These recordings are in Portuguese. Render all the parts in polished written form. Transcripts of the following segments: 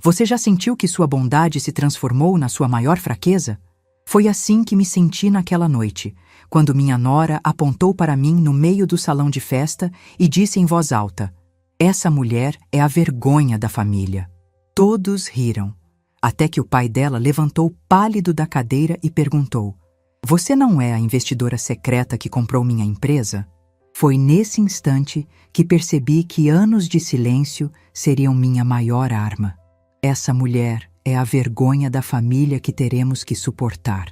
Você já sentiu que sua bondade se transformou na sua maior fraqueza? Foi assim que me senti naquela noite, quando minha nora apontou para mim no meio do salão de festa e disse em voz alta: "Essa mulher é a vergonha da família." Todos riram, até que o pai dela levantou pálido da cadeira e perguntou: "Você não é a investidora secreta que comprou minha empresa?" Foi nesse instante que percebi que anos de silêncio seriam minha maior arma. Essa mulher é a vergonha da família que teremos que suportar.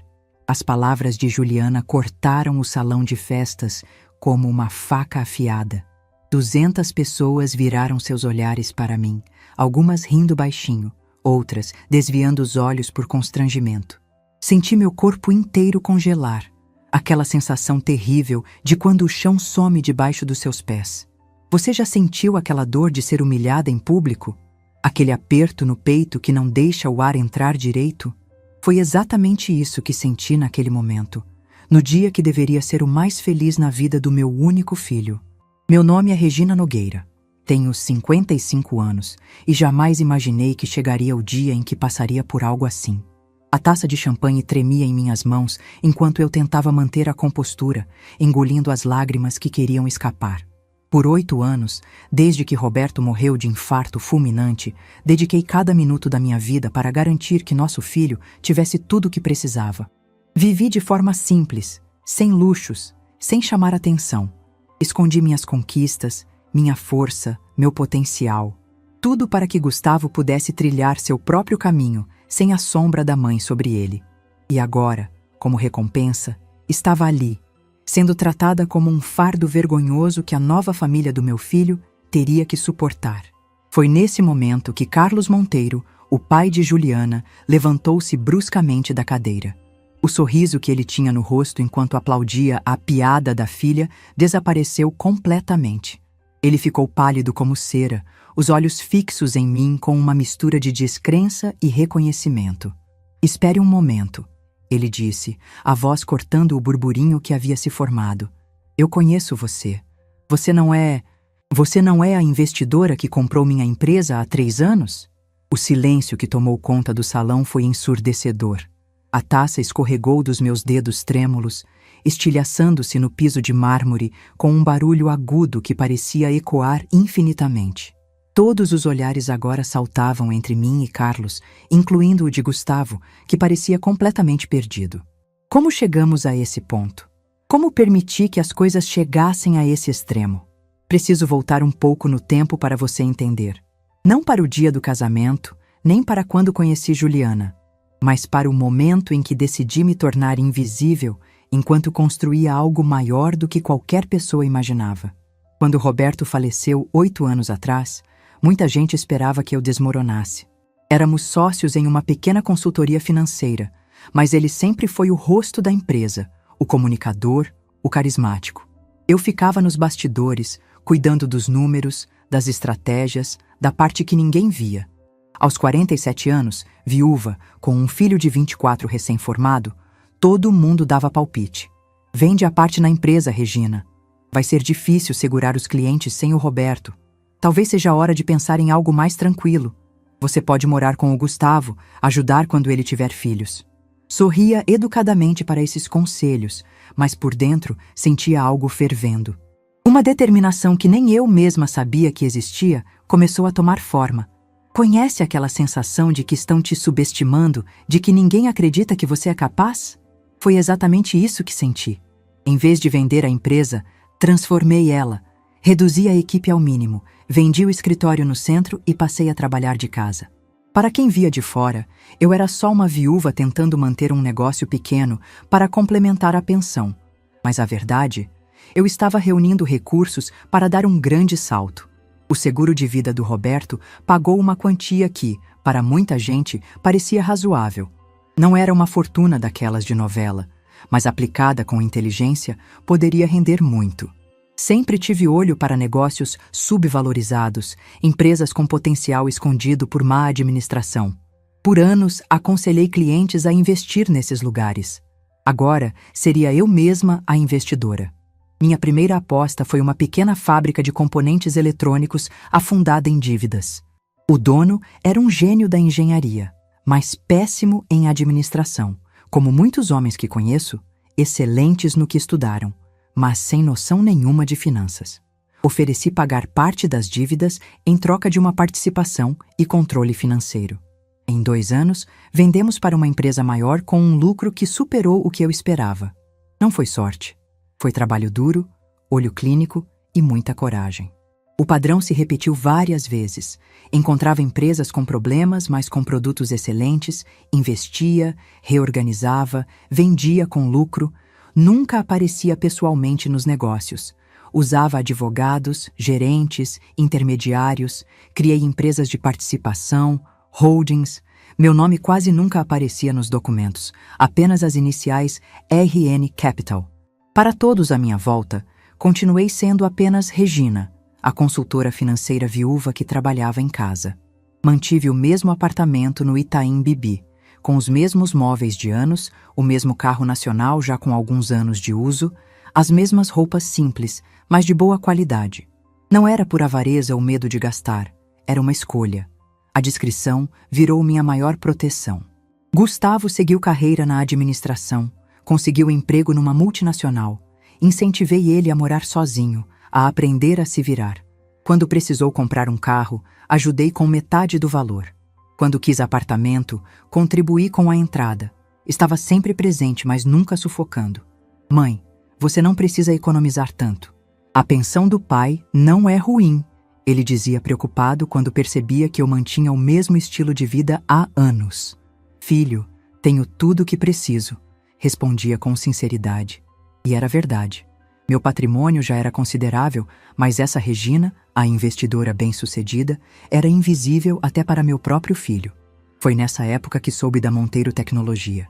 As palavras de Juliana cortaram o salão de festas como uma faca afiada. 200 pessoas viraram seus olhares para mim, algumas rindo baixinho, outras desviando os olhos por constrangimento. Senti meu corpo inteiro congelar, aquela sensação terrível de quando o chão some debaixo dos seus pés. Você já sentiu aquela dor de ser humilhada em público? Aquele aperto no peito que não deixa o ar entrar direito? Foi exatamente isso que senti naquele momento, no dia que deveria ser o mais feliz na vida do meu único filho. Meu nome é Regina Nogueira. Tenho 55 anos e jamais imaginei que chegaria o dia em que passaria por algo assim. A taça de champanhe tremia em minhas mãos enquanto eu tentava manter a compostura, engolindo as lágrimas que queriam escapar. Por 8 anos, desde que Roberto morreu de infarto fulminante, dediquei cada minuto da minha vida para garantir que nosso filho tivesse tudo o que precisava. Vivi de forma simples, sem luxos, sem chamar atenção. Escondi minhas conquistas, minha força, meu potencial. Tudo para que Gustavo pudesse trilhar seu próprio caminho, sem a sombra da mãe sobre ele. E agora, como recompensa, estava ali, sendo tratada como um fardo vergonhoso que a nova família do meu filho teria que suportar. Foi nesse momento que Carlos Monteiro, o pai de Juliana, levantou-se bruscamente da cadeira. O sorriso que ele tinha no rosto enquanto aplaudia a piada da filha desapareceu completamente. Ele ficou pálido como cera, os olhos fixos em mim com uma mistura de descrença e reconhecimento. "Espere um momento", ele disse, a voz cortando o burburinho que havia se formado. "Eu conheço você. Você não é a investidora que comprou minha empresa há 3 anos?" O silêncio que tomou conta do salão foi ensurdecedor. A taça escorregou dos meus dedos trêmulos, estilhaçando-se no piso de mármore com um barulho agudo que parecia ecoar infinitamente. Todos os olhares agora saltavam entre mim e Carlos, incluindo o de Gustavo, que parecia completamente perdido. Como chegamos a esse ponto? Como permiti que as coisas chegassem a esse extremo? Preciso voltar um pouco no tempo para você entender. Não para o dia do casamento, nem para quando conheci Juliana, mas para o momento em que decidi me tornar invisível enquanto construía algo maior do que qualquer pessoa imaginava. Quando Roberto faleceu 8 anos atrás, muita gente esperava que eu desmoronasse. Éramos sócios em uma pequena consultoria financeira, mas ele sempre foi o rosto da empresa, o comunicador, o carismático. Eu ficava nos bastidores, cuidando dos números, das estratégias, da parte que ninguém via. Aos 47 anos, viúva, com um filho de 24 recém-formado, todo mundo dava palpite. "Vende a parte na empresa, Regina. Vai ser difícil segurar os clientes sem o Roberto. Talvez seja a hora de pensar em algo mais tranquilo. Você pode morar com o Gustavo, ajudar quando ele tiver filhos." Sorria educadamente para esses conselhos, mas por dentro sentia algo fervendo. Uma determinação que nem eu mesma sabia que existia começou a tomar forma. Conhece aquela sensação de que estão te subestimando, de que ninguém acredita que você é capaz? Foi exatamente isso que senti. Em vez de vender a empresa, transformei ela. Reduzi a equipe ao mínimo, vendi o escritório no centro e passei a trabalhar de casa. Para quem via de fora, eu era só uma viúva tentando manter um negócio pequeno para complementar a pensão. Mas a verdade, eu estava reunindo recursos para dar um grande salto. O seguro de vida do Roberto pagou uma quantia que, para muita gente, parecia razoável. Não era uma fortuna daquelas de novela, mas aplicada com inteligência, poderia render muito. Sempre tive olho para negócios subvalorizados, empresas com potencial escondido por má administração. Por anos, aconselhei clientes a investir nesses lugares. Agora, seria eu mesma a investidora. Minha primeira aposta foi uma pequena fábrica de componentes eletrônicos afundada em dívidas. O dono era um gênio da engenharia, mas péssimo em administração, como muitos homens que conheço, excelentes no que estudaram, mas sem noção nenhuma de finanças. Ofereci pagar parte das dívidas em troca de uma participação e controle financeiro. Em 2 anos, vendemos para uma empresa maior com um lucro que superou o que eu esperava. Não foi sorte. Foi trabalho duro, olho clínico e muita coragem. O padrão se repetiu várias vezes. Encontrava empresas com problemas, mas com produtos excelentes, investia, reorganizava, vendia com lucro, nunca aparecia pessoalmente nos negócios. Usava advogados, gerentes, intermediários, criei empresas de participação, holdings. Meu nome quase nunca aparecia nos documentos, apenas as iniciais RN Capital. Para todos à minha volta, continuei sendo apenas Regina, a consultora financeira viúva que trabalhava em casa. Mantive o mesmo apartamento no Itaim Bibi, com os mesmos móveis de anos, o mesmo carro nacional já com alguns anos de uso, as mesmas roupas simples, mas de boa qualidade. Não era por avareza ou medo de gastar, era uma escolha. A discrição virou minha maior proteção. Gustavo seguiu carreira na administração, conseguiu emprego numa multinacional. Incentivei ele a morar sozinho, a aprender a se virar. Quando precisou comprar um carro, ajudei com metade do valor. Quando quis apartamento, contribuí com a entrada. Estava sempre presente, mas nunca sufocando. Mãe, você não precisa economizar tanto. A pensão do pai não é ruim, ele dizia preocupado quando percebia que eu mantinha o mesmo estilo de vida há anos. Filho, tenho tudo o que preciso, respondia com sinceridade. E era verdade. Meu patrimônio já era considerável, mas essa Regina, a investidora bem-sucedida, era invisível até para meu próprio filho. Foi nessa época que soube da Monteiro Tecnologia.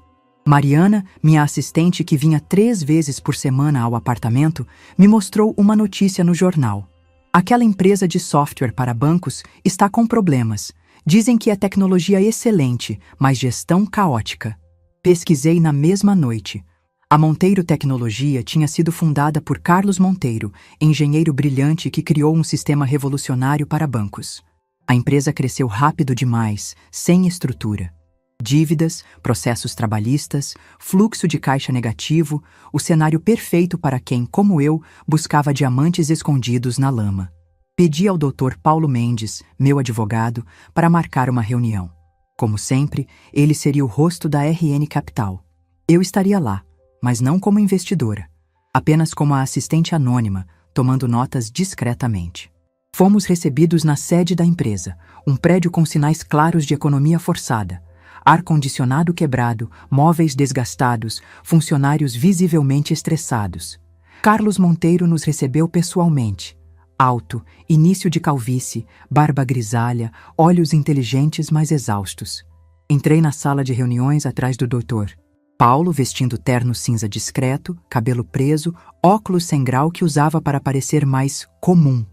Mariana, minha assistente que vinha 3 vezes por semana ao apartamento, me mostrou uma notícia no jornal. Aquela empresa de software para bancos está com problemas. Dizem que é tecnologia excelente, mas gestão caótica. Pesquisei na mesma noite. A Monteiro Tecnologia tinha sido fundada por Carlos Monteiro, engenheiro brilhante que criou um sistema revolucionário para bancos. A empresa cresceu rápido demais, sem estrutura. Dívidas, processos trabalhistas, fluxo de caixa negativo, o cenário perfeito para quem, como eu, buscava diamantes escondidos na lama. Pedi ao Dr. Paulo Mendes, meu advogado, para marcar uma reunião. Como sempre, ele seria o rosto da RN Capital. Eu estaria lá, mas não como investidora, apenas como a assistente anônima, tomando notas discretamente. Fomos recebidos na sede da empresa, um prédio com sinais claros de economia forçada. Ar-condicionado quebrado, móveis desgastados, funcionários visivelmente estressados. Carlos Monteiro nos recebeu pessoalmente. Alto, início de calvície, barba grisalha, olhos inteligentes mas exaustos. Entrei na sala de reuniões atrás do doutor. Paulo, vestindo terno cinza discreto, cabelo preso, óculos sem grau que usava para parecer mais comum.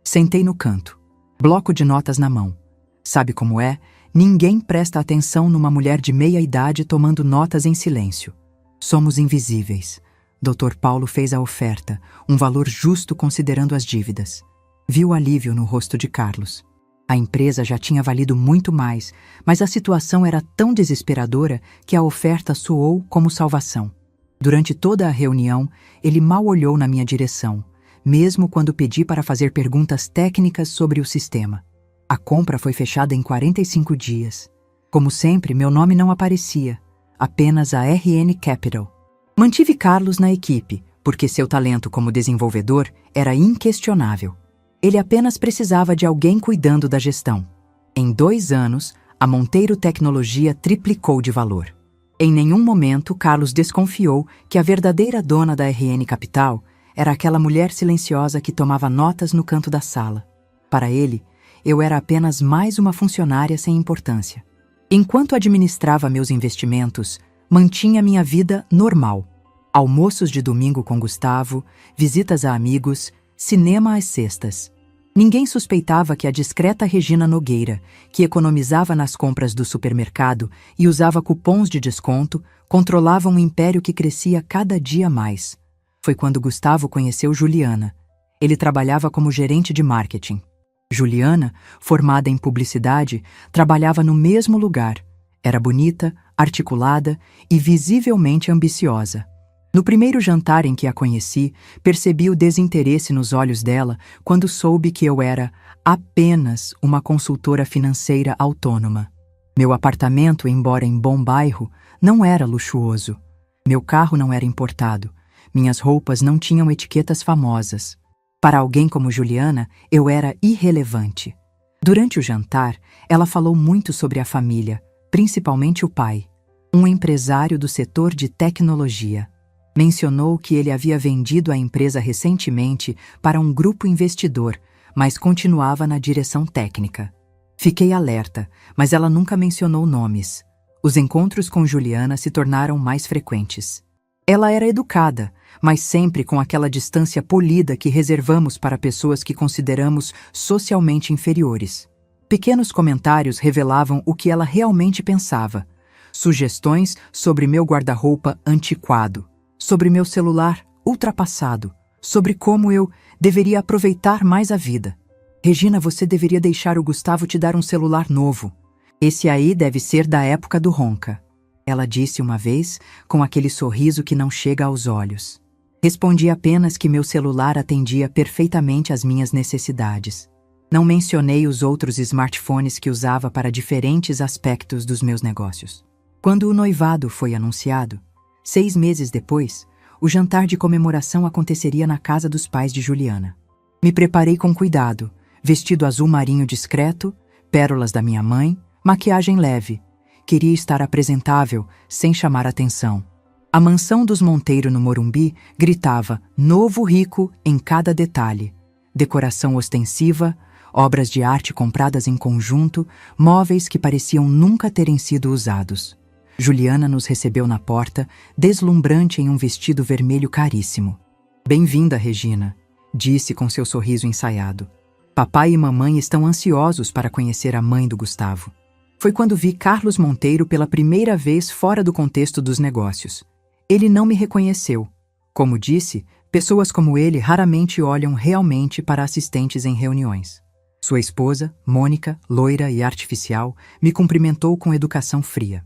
Sentei no canto, bloco de notas na mão. Sabe como é? Ninguém presta atenção numa mulher de meia idade tomando notas em silêncio. Somos invisíveis. Dr. Paulo fez a oferta, um valor justo considerando as dívidas. Viu alívio no rosto de Carlos. A empresa já tinha valido muito mais, mas a situação era tão desesperadora que a oferta soou como salvação. Durante toda a reunião, ele mal olhou na minha direção, mesmo quando pedi para fazer perguntas técnicas sobre o sistema. A compra foi fechada em 45 dias. Como sempre, meu nome não aparecia, apenas a RN Capital. Mantive Carlos na equipe, porque seu talento como desenvolvedor era inquestionável. Ele apenas precisava de alguém cuidando da gestão. Em 2 anos, a Monteiro Tecnologia triplicou de valor. Em nenhum momento, Carlos desconfiou que a verdadeira dona da RN Capital era aquela mulher silenciosa que tomava notas no canto da sala. Para ele, eu era apenas mais uma funcionária sem importância. Enquanto administrava meus investimentos, mantinha minha vida normal. Almoços de domingo com Gustavo, visitas a amigos, cinema às sextas. Ninguém suspeitava que a discreta Regina Nogueira, que economizava nas compras do supermercado e usava cupons de desconto, controlava um império que crescia cada dia mais. Foi quando Gustavo conheceu Juliana. Ele trabalhava como gerente de marketing. Juliana, formada em publicidade, trabalhava no mesmo lugar. Era bonita, articulada e visivelmente ambiciosa. No primeiro jantar em que a conheci, percebi o desinteresse nos olhos dela quando soube que eu era apenas uma consultora financeira autônoma. Meu apartamento, embora em bom bairro, não era luxuoso. Meu carro não era importado. Minhas roupas não tinham etiquetas famosas. Para alguém como Juliana, eu era irrelevante. Durante o jantar, ela falou muito sobre a família, principalmente o pai, um empresário do setor de tecnologia. Mencionou que ele havia vendido a empresa recentemente para um grupo investidor, mas continuava na direção técnica. Fiquei alerta, mas ela nunca mencionou nomes. Os encontros com Juliana se tornaram mais frequentes. Ela era educada, mas sempre com aquela distância polida que reservamos para pessoas que consideramos socialmente inferiores. Pequenos comentários revelavam o que ela realmente pensava. Sugestões sobre meu guarda-roupa antiquado, sobre meu celular ultrapassado, sobre como eu deveria aproveitar mais a vida. Regina, você deveria deixar o Gustavo te dar um celular novo. Esse aí deve ser da época do Ronca. Ela disse uma vez, com aquele sorriso que não chega aos olhos. Respondi apenas que meu celular atendia perfeitamente às minhas necessidades. Não mencionei os outros smartphones que usava para diferentes aspectos dos meus negócios. Quando o noivado foi anunciado, 6 meses depois, o jantar de comemoração aconteceria na casa dos pais de Juliana. Me preparei com cuidado, vestido azul marinho discreto, pérolas da minha mãe, maquiagem leve. Queria estar apresentável, sem chamar atenção. A mansão dos Monteiro no Morumbi gritava novo rico em cada detalhe. Decoração ostensiva, obras de arte compradas em conjunto, móveis que pareciam nunca terem sido usados. Juliana nos recebeu na porta, deslumbrante em um vestido vermelho caríssimo. Bem-vinda, Regina, disse com seu sorriso ensaiado. Papai e mamãe estão ansiosos para conhecer a mãe do Gustavo. Foi quando vi Carlos Monteiro pela primeira vez fora do contexto dos negócios. Ele não me reconheceu. Como disse, pessoas como ele raramente olham realmente para assistentes em reuniões. Sua esposa, Mônica, loira e artificial, me cumprimentou com educação fria.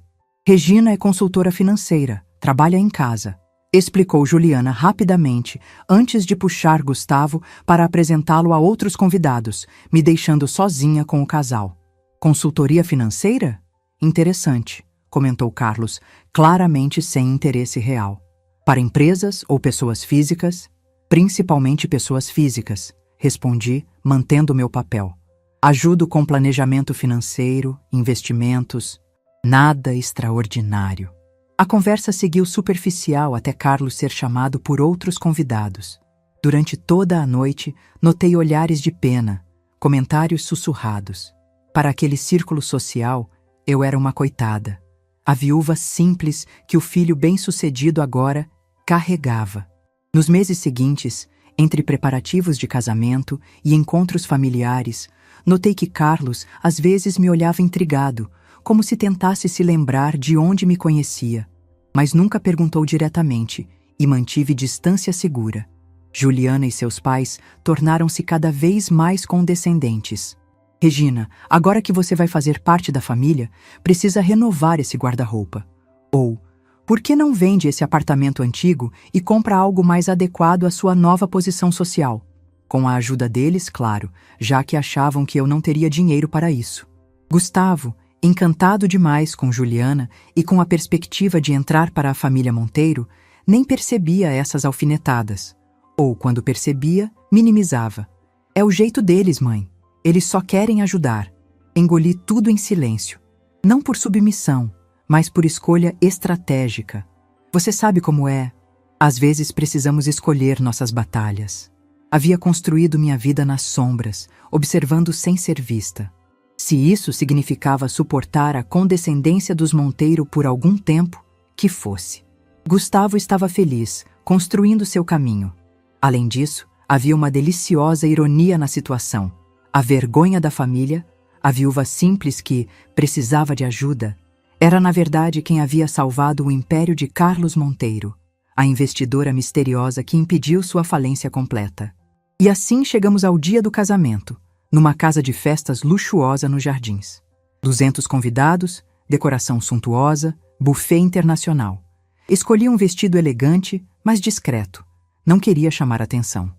Regina é consultora financeira, trabalha em casa, explicou Juliana rapidamente, antes de puxar Gustavo para apresentá-lo a outros convidados, me deixando sozinha com o casal. Consultoria financeira? Interessante, comentou Carlos, claramente sem interesse real. Para empresas ou pessoas físicas? Principalmente pessoas físicas, respondi, mantendo meu papel. Ajudo com planejamento financeiro, investimentos. Nada extraordinário. A conversa seguiu superficial até Carlos ser chamado por outros convidados. Durante toda a noite, notei olhares de pena, comentários sussurrados. Para aquele círculo social, eu era uma coitada. A viúva simples que o filho bem-sucedido agora carregava. Nos meses seguintes, entre preparativos de casamento e encontros familiares, notei que Carlos às vezes me olhava intrigado, como se tentasse se lembrar de onde me conhecia, mas nunca perguntou diretamente e mantive distância segura. Juliana e seus pais tornaram-se cada vez mais condescendentes. Regina, agora que você vai fazer parte da família, precisa renovar esse guarda-roupa. Ou, por que não vende esse apartamento antigo e compra algo mais adequado à sua nova posição social? Com a ajuda deles, claro, já que achavam que eu não teria dinheiro para isso. Gustavo, encantado demais com Juliana e com a perspectiva de entrar para a família Monteiro, nem percebia essas alfinetadas. Ou, quando percebia, minimizava. É o jeito deles, mãe. Eles só querem ajudar. Engoli tudo em silêncio. Não por submissão, mas por escolha estratégica. Você sabe como é. Às vezes precisamos escolher nossas batalhas. Havia construído minha vida nas sombras, observando sem ser vista. Se isso significava suportar a condescendência dos Monteiro por algum tempo, que fosse. Gustavo estava feliz, construindo seu caminho. Além disso, havia uma deliciosa ironia na situação. A vergonha da família, a viúva simples que precisava de ajuda, era na verdade quem havia salvado o império de Carlos Monteiro, a investidora misteriosa que impediu sua falência completa. E assim chegamos ao dia do casamento. numa casa de festas luxuosa nos Jardins. 200 convidados, decoração suntuosa, buffet internacional. Escolhi um vestido elegante, mas discreto. Não queria chamar atenção.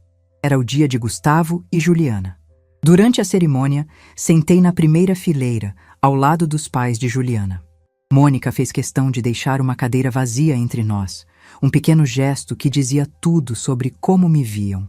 Era o dia de Gustavo e Juliana. Durante a cerimônia, sentei na primeira fileira, ao lado dos pais de Juliana. Mônica fez questão de deixar uma cadeira vazia entre nós, um pequeno gesto que dizia tudo sobre como me viam.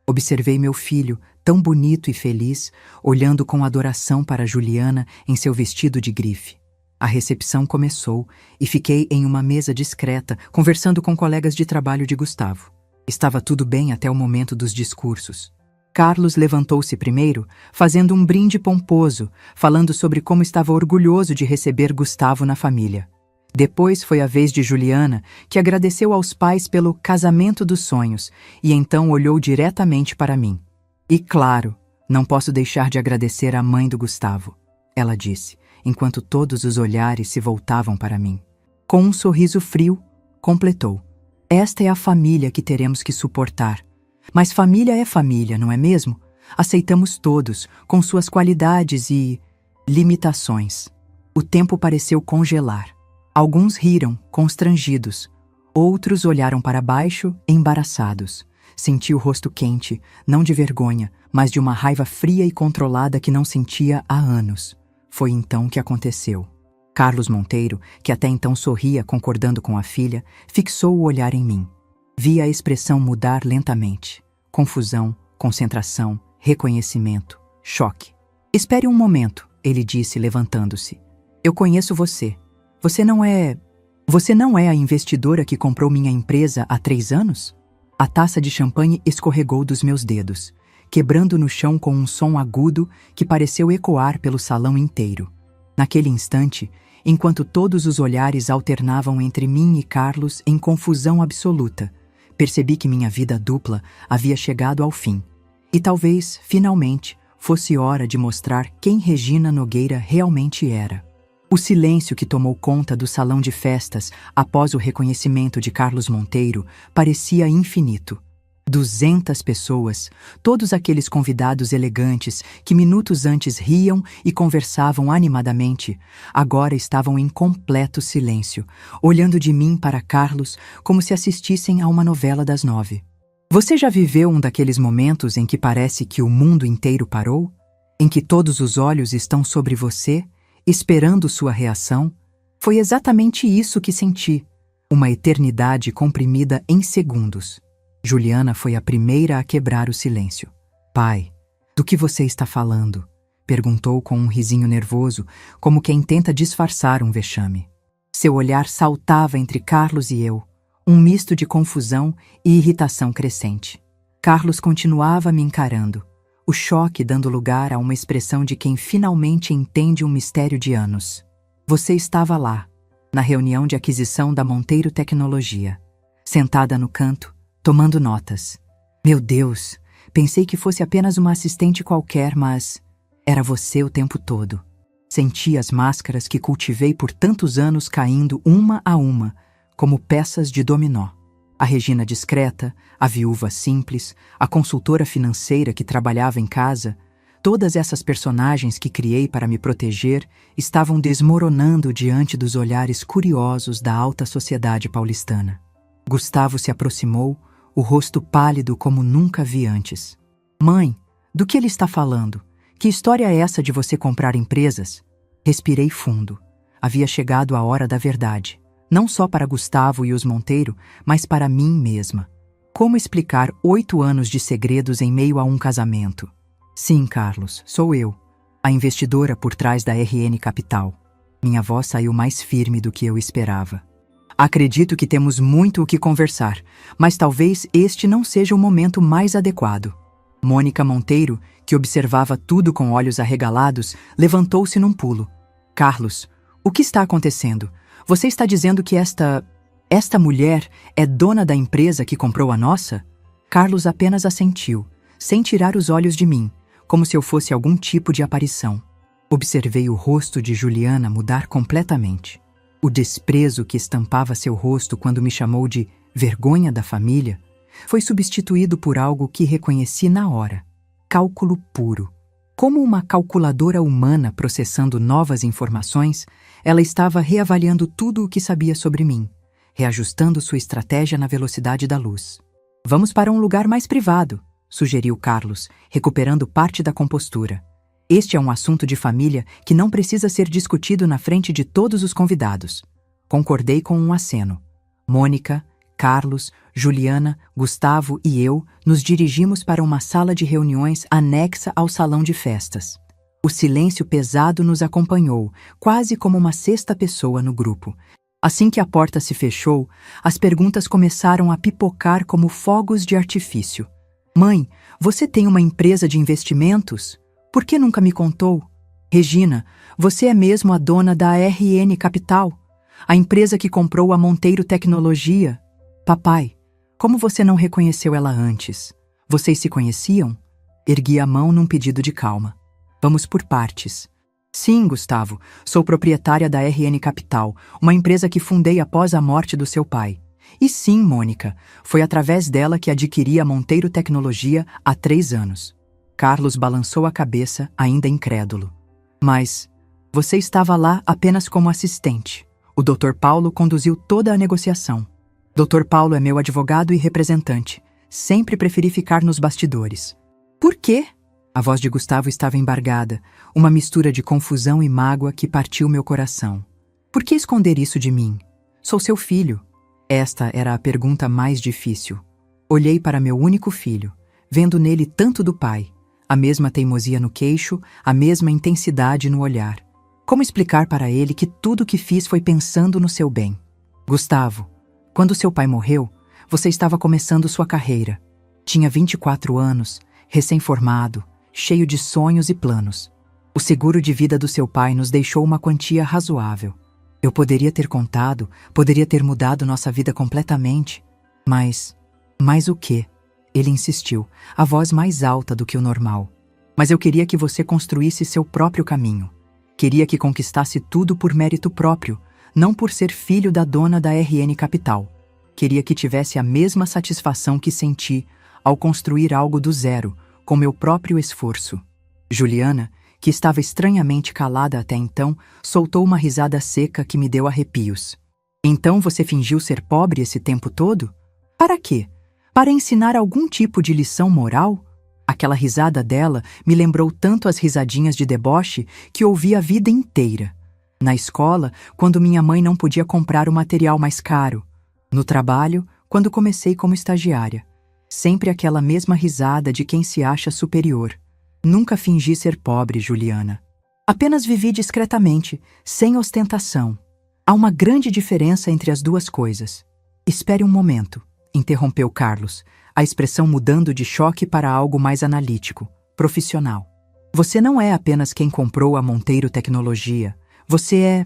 Observei meu filho, tão bonito e feliz, olhando com adoração para Juliana em seu vestido de grife. A recepção começou e fiquei em uma mesa discreta, conversando com colegas de trabalho de Gustavo. Estava tudo bem até o momento dos discursos. Carlos levantou-se primeiro, fazendo um brinde pomposo, falando sobre como estava orgulhoso de receber Gustavo na família. Depois foi a vez de Juliana, que agradeceu aos pais pelo casamento dos sonhos e então olhou diretamente para mim. E claro, não posso deixar de agradecer à mãe do Gustavo, ela disse, enquanto todos os olhares se voltavam para mim. Com um sorriso frio, completou. Esta é a família que teremos que suportar. Mas família é família, não é mesmo? Aceitamos todos, com suas qualidades e limitações. O tempo pareceu congelar. Alguns riram, constrangidos. Outros olharam para baixo, embaraçados. Senti o rosto quente, não de vergonha, mas de uma raiva fria e controlada que não sentia há anos. Foi então que aconteceu. Carlos Monteiro, que até então sorria concordando com a filha, fixou o olhar em mim. Vi a expressão mudar lentamente. Confusão, concentração, reconhecimento, choque. Espere um momento, ele disse, levantando-se. Eu conheço você. Você não é a investidora que comprou minha empresa há 3 anos? A taça de champanhe escorregou dos meus dedos, quebrando no chão com um som agudo que pareceu ecoar pelo salão inteiro. Naquele instante, enquanto todos os olhares alternavam entre mim e Carlos em confusão absoluta, percebi que minha vida dupla havia chegado ao fim. E talvez, finalmente, fosse hora de mostrar quem Regina Nogueira realmente era. O silêncio que tomou conta do salão de festas após o reconhecimento de Carlos Monteiro parecia infinito. 200 pessoas, todos aqueles convidados elegantes que minutos antes riam e conversavam animadamente, agora estavam em completo silêncio, olhando de mim para Carlos como se assistissem a uma novela das 9. Você já viveu um daqueles momentos em que parece que o mundo inteiro parou? Em que todos os olhos estão sobre você, esperando sua reação? Foi exatamente isso que senti, uma eternidade comprimida em segundos. Juliana foi a primeira a quebrar o silêncio. Pai, do que você está falando? Perguntou com um risinho nervoso, como quem tenta disfarçar um vexame. Seu olhar saltava entre Carlos e eu, um misto de confusão e irritação crescente. Carlos continuava me encarando, o choque dando lugar a uma expressão de quem finalmente entende um mistério de anos. Você estava lá, na reunião de aquisição da Monteiro Tecnologia, sentada no canto, tomando notas. Meu Deus, pensei que fosse apenas uma assistente qualquer, mas era você o tempo todo. Senti as máscaras que cultivei por tantos anos caindo uma a uma, como peças de dominó. A Regina discreta, a viúva simples, a consultora financeira que trabalhava em casa, todas essas personagens que criei para me proteger estavam desmoronando diante dos olhares curiosos da alta sociedade paulistana. Gustavo se aproximou, o rosto pálido como nunca vi antes. Mãe, do que ele está falando? Que história é essa de você comprar empresas? Respirei fundo. Havia chegado a hora da verdade. Não só para Gustavo e os Monteiro, mas para mim mesma. Como explicar 8 anos de segredos em meio a um casamento? Sim, Carlos, sou eu, a investidora por trás da RN Capital. Minha voz saiu mais firme do que eu esperava. Acredito que temos muito o que conversar, mas talvez este não seja o momento mais adequado. Mônica Monteiro, que observava tudo com olhos arregalados, levantou-se num pulo. Carlos, o que está acontecendo? Você está dizendo que esta mulher é dona da empresa que comprou a nossa? Carlos apenas assentiu, sem tirar os olhos de mim, como se eu fosse algum tipo de aparição. Observei o rosto de Juliana mudar completamente. O desprezo que estampava seu rosto quando me chamou de vergonha da família foi substituído por algo que reconheci na hora. Cálculo puro. Como uma calculadora humana processando novas informações, ela estava reavaliando tudo o que sabia sobre mim, reajustando sua estratégia na velocidade da luz. Vamos para um lugar mais privado, sugeriu Carlos, recuperando parte da compostura. Este é um assunto de família que não precisa ser discutido na frente de todos os convidados. Concordei com um aceno. Mônica, Carlos, Juliana, Gustavo e eu nos dirigimos para uma sala de reuniões anexa ao salão de festas. O silêncio pesado nos acompanhou, quase como uma sexta pessoa no grupo. Assim que a porta se fechou, as perguntas começaram a pipocar como fogos de artifício. Mãe, você tem uma empresa de investimentos? Por que nunca me contou? Regina, você é mesmo a dona da RN Capital? A empresa que comprou a Monteiro Tecnologia? Papai, como você não reconheceu ela antes? Vocês se conheciam? Ergui a mão num pedido de calma. Vamos por partes. Sim, Gustavo, sou proprietária da RN Capital, uma empresa que fundei após a morte do seu pai. E sim, Mônica, foi através dela que adquiri a Monteiro Tecnologia há 3 anos. Carlos balançou a cabeça, ainda incrédulo. Mas você estava lá apenas como assistente. O Dr. Paulo conduziu toda a negociação. Dr. Paulo é meu advogado e representante. Sempre preferi ficar nos bastidores. Por quê? A voz de Gustavo estava embargada, uma mistura de confusão e mágoa que partiu meu coração. Por que esconder isso de mim? Sou seu filho. Esta era a pergunta mais difícil. Olhei para meu único filho, vendo nele tanto do pai, a mesma teimosia no queixo, a mesma intensidade no olhar. Como explicar para ele que tudo o que fiz foi pensando no seu bem? Gustavo, quando seu pai morreu, você estava começando sua carreira. Tinha 24 anos, recém-formado, cheio de sonhos e planos. O seguro de vida do seu pai nos deixou uma quantia razoável. Eu poderia ter contado, poderia ter mudado nossa vida completamente. Mas o quê? Ele insistiu, a voz mais alta do que o normal. Mas eu queria que você construísse seu próprio caminho. Queria que conquistasse tudo por mérito próprio, não por ser filho da dona da RN Capital. Queria que tivesse a mesma satisfação que senti ao construir algo do zero, com meu próprio esforço. Juliana, que estava estranhamente calada até então, soltou uma risada seca que me deu arrepios. Então você fingiu ser pobre esse tempo todo? Para quê? Para ensinar algum tipo de lição moral? Aquela risada dela me lembrou tanto as risadinhas de deboche que ouvi a vida inteira. Na escola, quando minha mãe não podia comprar o material mais caro. No trabalho, quando comecei como estagiária. Sempre aquela mesma risada de quem se acha superior. Nunca fingi ser pobre, Juliana. Apenas vivi discretamente, sem ostentação. Há uma grande diferença entre as duas coisas. Espere um momento, interrompeu Carlos, a expressão mudando de choque para algo mais analítico, profissional. Você não é apenas quem comprou a Monteiro Tecnologia. Você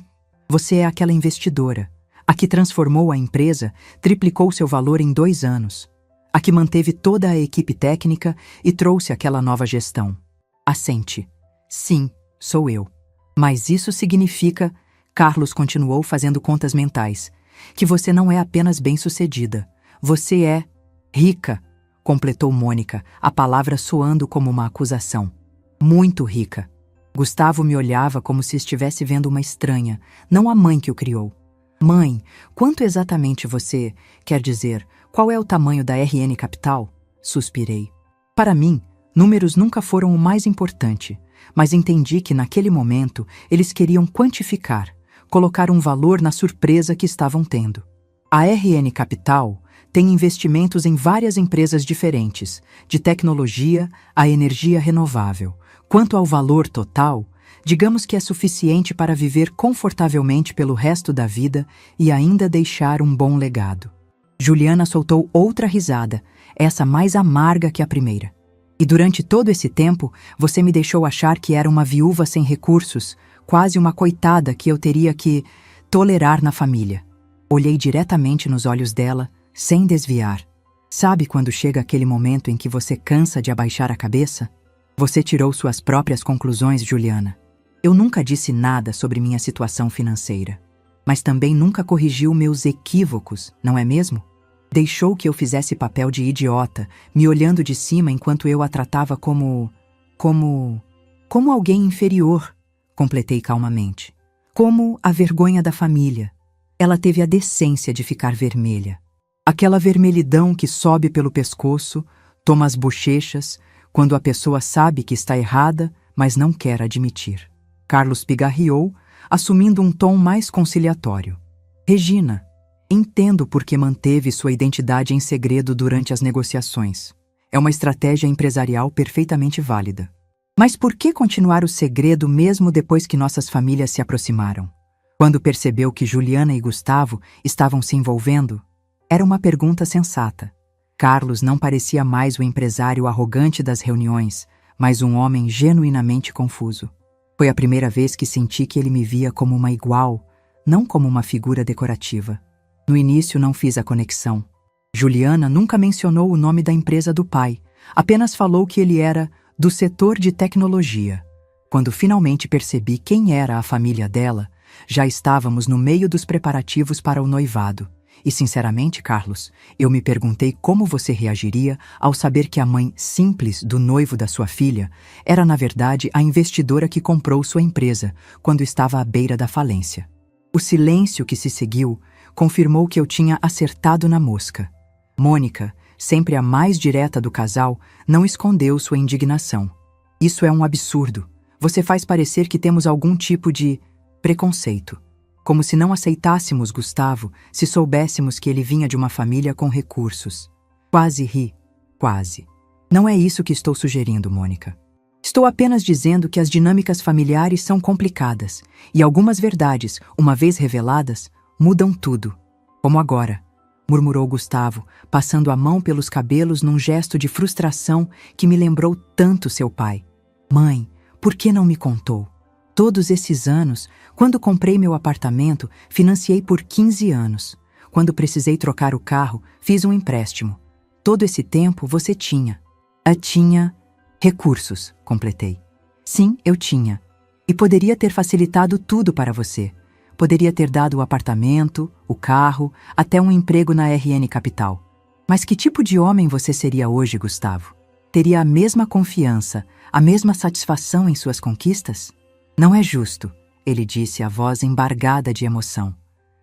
é aquela investidora, a que transformou a empresa, triplicou seu valor em 2 anos. A que manteve toda a equipe técnica e trouxe aquela nova gestão. Assente. Sim, sou eu. Mas isso significa, Carlos continuou fazendo contas mentais, que você não é apenas bem-sucedida. Você é rica, completou Mônica, a palavra soando como uma acusação. Muito rica. Gustavo me olhava como se estivesse vendo uma estranha, não a mãe que o criou. Mãe, quanto exatamente você, quer dizer, qual é o tamanho da RN Capital? Suspirei. Para mim, números nunca foram o mais importante, mas entendi que naquele momento eles queriam quantificar, colocar um valor na surpresa que estavam tendo. A RN Capital tem investimentos em várias empresas diferentes, de tecnologia a energia renovável. Quanto ao valor total, digamos que é suficiente para viver confortavelmente pelo resto da vida e ainda deixar um bom legado. Juliana soltou outra risada, essa mais amarga que a primeira. E durante todo esse tempo, você me deixou achar que era uma viúva sem recursos, quase uma coitada que eu teria que tolerar na família. Olhei diretamente nos olhos dela, sem desviar. Sabe quando chega aquele momento em que você cansa de abaixar a cabeça? Você tirou suas próprias conclusões, Juliana. Eu nunca disse nada sobre minha situação financeira, mas também nunca corrigiu meus equívocos, não é mesmo? Deixou que eu fizesse papel de idiota, me olhando de cima enquanto eu a tratava como como alguém inferior, completei calmamente. Como a vergonha da família. Ela teve a decência de ficar vermelha. Aquela vermelhidão que sobe pelo pescoço, toma as bochechas, quando a pessoa sabe que está errada, mas não quer admitir. Carlos pigarreou, assumindo um tom mais conciliatório. Regina, entendo por que manteve sua identidade em segredo durante as negociações. É uma estratégia empresarial perfeitamente válida. Mas por que continuar o segredo mesmo depois que nossas famílias se aproximaram? Quando percebeu que Juliana e Gustavo estavam se envolvendo? Era uma pergunta sensata. Carlos não parecia mais o empresário arrogante das reuniões, mas um homem genuinamente confuso. Foi a primeira vez que senti que ele me via como uma igual, não como uma figura decorativa. No início não fiz a conexão. Juliana nunca mencionou o nome da empresa do pai, apenas falou que ele era do setor de tecnologia. Quando finalmente percebi quem era a família dela, já estávamos no meio dos preparativos para o noivado. E sinceramente, Carlos, eu me perguntei como você reagiria ao saber que a mãe simples do noivo da sua filha era, na verdade, a investidora que comprou sua empresa quando estava à beira da falência. O silêncio que se seguiu confirmou que eu tinha acertado na mosca. Mônica, sempre a mais direta do casal, não escondeu sua indignação. Isso é um absurdo. Você faz parecer que temos algum tipo de preconceito. Como se não aceitássemos Gustavo se soubéssemos que ele vinha de uma família com recursos. Quase ri. Quase. Não é isso que estou sugerindo, Mônica. Estou apenas dizendo que as dinâmicas familiares são complicadas e algumas verdades, uma vez reveladas, mudam tudo. Como agora, murmurou Gustavo, passando a mão pelos cabelos num gesto de frustração que me lembrou tanto seu pai. Mãe, por que não me contou? Todos esses anos, quando comprei meu apartamento, financiei por 15 anos. Quando precisei trocar o carro, fiz um empréstimo. Todo esse tempo você tinha. Tinha recursos, completei. Sim, eu tinha. E poderia ter facilitado tudo para você. Poderia ter dado o apartamento, o carro, até um emprego na RN Capital. Mas que tipo de homem você seria hoje, Gustavo? Teria a mesma confiança, a mesma satisfação em suas conquistas? Não é justo, ele disse, a voz embargada de emoção.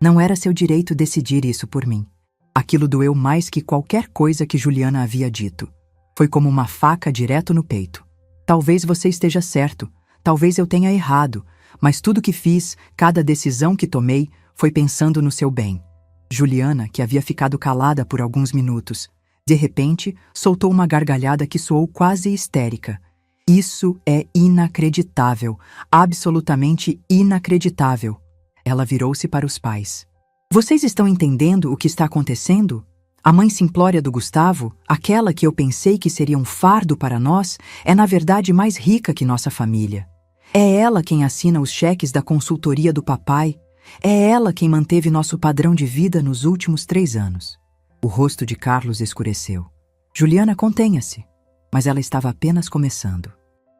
Não era seu direito decidir isso por mim. Aquilo doeu mais que qualquer coisa que Juliana havia dito. Foi como uma faca direto no peito. Talvez você esteja certo, talvez eu tenha errado, mas tudo que fiz, cada decisão que tomei, foi pensando no seu bem. Juliana, que havia ficado calada por alguns minutos, de repente, soltou uma gargalhada que soou quase histérica. Isso é inacreditável, absolutamente inacreditável. Ela virou-se para os pais. Vocês estão entendendo o que está acontecendo? A mãe simplória do Gustavo, aquela que eu pensei que seria um fardo para nós, é na verdade mais rica que nossa família. É ela quem assina os cheques da consultoria do papai. É ela quem manteve nosso padrão de vida nos últimos 3 anos. O rosto de Carlos escureceu. Juliana, contenha-se. Mas ela estava apenas começando.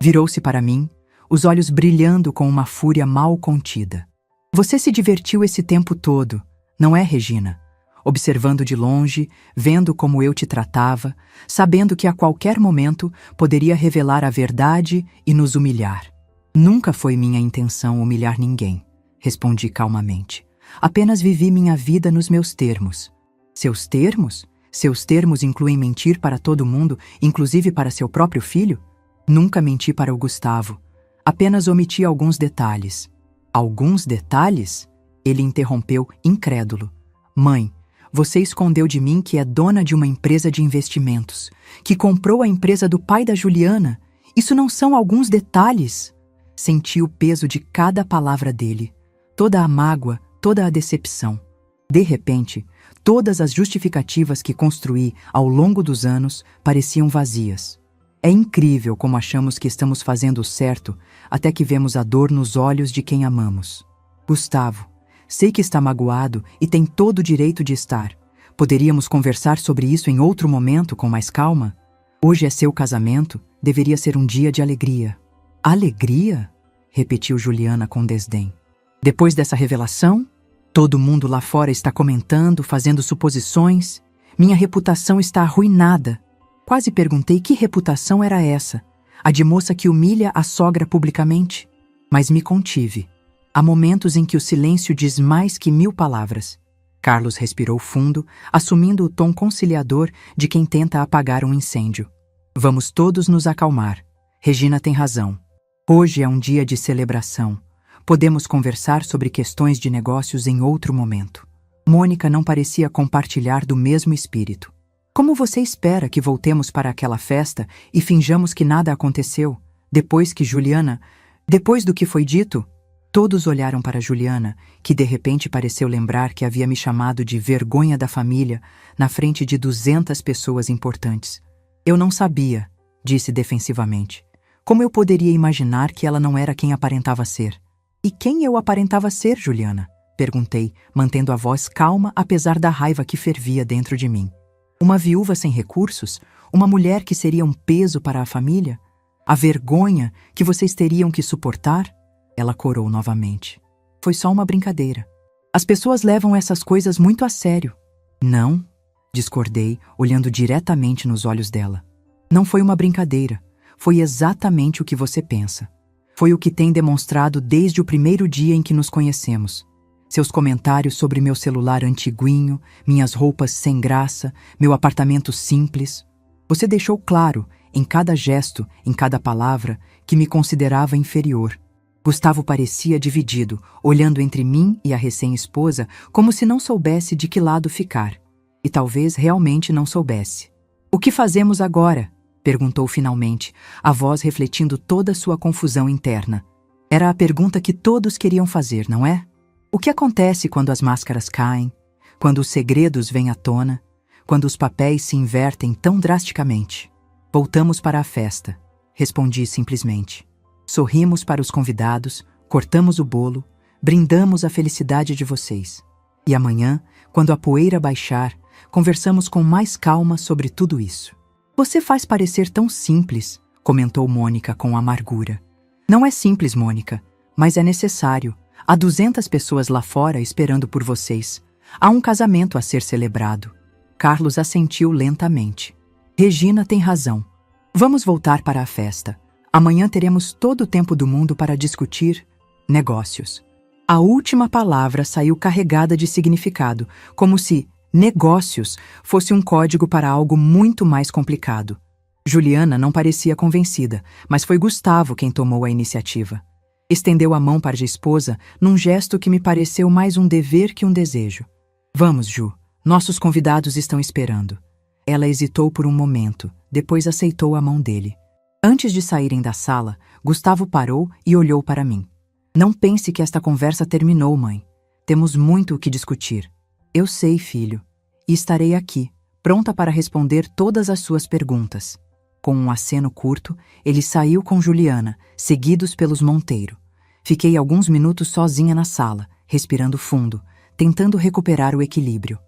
Virou-se para mim, os olhos brilhando com uma fúria mal contida. Você se divertiu esse tempo todo, não é, Regina? Observando de longe, vendo como eu te tratava, sabendo que a qualquer momento poderia revelar a verdade e nos humilhar. Nunca foi minha intenção humilhar ninguém, respondi calmamente. Apenas vivi minha vida nos meus termos. Seus termos? Seus termos incluem mentir para todo mundo, inclusive para seu próprio filho? Nunca menti para o Gustavo. Apenas omiti alguns detalhes. Alguns detalhes? Ele interrompeu, incrédulo. Mãe, você escondeu de mim que é dona de uma empresa de investimentos, que comprou a empresa do pai da Juliana. Isso não são alguns detalhes. Senti o peso de cada palavra dele, toda a mágoa, toda a decepção. De repente, todas as justificativas que construí ao longo dos anos pareciam vazias. É incrível como achamos que estamos fazendo o certo até que vemos a dor nos olhos de quem amamos. Gustavo, sei que está magoado e tem todo o direito de estar. Poderíamos conversar sobre isso em outro momento com mais calma? Hoje é seu casamento, deveria ser um dia de alegria. Alegria? Repetiu Juliana com desdém. Depois dessa revelação? Todo mundo lá fora está comentando, fazendo suposições. Minha reputação está arruinada. Quase perguntei que reputação era essa. A de moça que humilha a sogra publicamente? Mas me contive. Há momentos em que o silêncio diz mais que 1000 palavras. Carlos respirou fundo, assumindo o tom conciliador de quem tenta apagar um incêndio. Vamos todos nos acalmar. Regina tem razão. Hoje é um dia de celebração. Podemos conversar sobre questões de negócios em outro momento. Mônica não parecia compartilhar do mesmo espírito. Como você espera que voltemos para aquela festa e finjamos que nada aconteceu, depois do que foi dito? Todos olharam para Juliana, que de repente pareceu lembrar que havia me chamado de vergonha da família na frente de 200 pessoas importantes. Eu não sabia, disse defensivamente. Como eu poderia imaginar que ela não era quem aparentava ser? E quem eu aparentava ser, Juliana? Perguntei, mantendo a voz calma apesar da raiva que fervia dentro de mim. Uma viúva sem recursos? Uma mulher que seria um peso para a família? A vergonha que vocês teriam que suportar? Ela corou novamente. Foi só uma brincadeira. As pessoas levam essas coisas muito a sério. Não, discordei, olhando diretamente nos olhos dela. Não foi uma brincadeira. Foi exatamente o que você pensa. Foi o que tem demonstrado desde o primeiro dia em que nos conhecemos. Seus comentários sobre meu celular antiguinho, minhas roupas sem graça, meu apartamento simples. Você deixou claro, em cada gesto, em cada palavra, que me considerava inferior. Gustavo parecia dividido, olhando entre mim e a recém-esposa como se não soubesse de que lado ficar. E talvez realmente não soubesse. O que fazemos agora? Perguntou finalmente, a voz refletindo toda a sua confusão interna. Era a pergunta que todos queriam fazer, não é? O que acontece quando as máscaras caem, quando os segredos vêm à tona, quando os papéis se invertem tão drasticamente? Voltamos para a festa, respondi simplesmente. Sorrimos para os convidados, cortamos o bolo, brindamos a felicidade de vocês. E amanhã, quando a poeira baixar, conversamos com mais calma sobre tudo isso. Você faz parecer tão simples, comentou Mônica com amargura. Não é simples, Mônica, mas é necessário. Há 200 pessoas lá fora esperando por vocês. Há um casamento a ser celebrado. Carlos assentiu lentamente. Regina tem razão. Vamos voltar para a festa. Amanhã teremos todo o tempo do mundo para discutir negócios. A última palavra saiu carregada de significado, como se negócios fosse um código para algo muito mais complicado. Juliana não parecia convencida, mas foi Gustavo quem tomou a iniciativa. Estendeu a mão para a esposa num gesto que me pareceu mais um dever que um desejo. Vamos, Ju, nossos convidados estão esperando. Ela hesitou por um momento, depois aceitou a mão dele. Antes de saírem da sala, Gustavo parou e olhou para mim. Não pense que esta conversa terminou, mãe. Temos muito o que discutir. Eu sei, filho. E estarei aqui, pronta para responder todas as suas perguntas. Com um aceno curto, ele saiu com Juliana, seguidos pelos Monteiro. Fiquei alguns minutos sozinha na sala, respirando fundo, tentando recuperar o equilíbrio.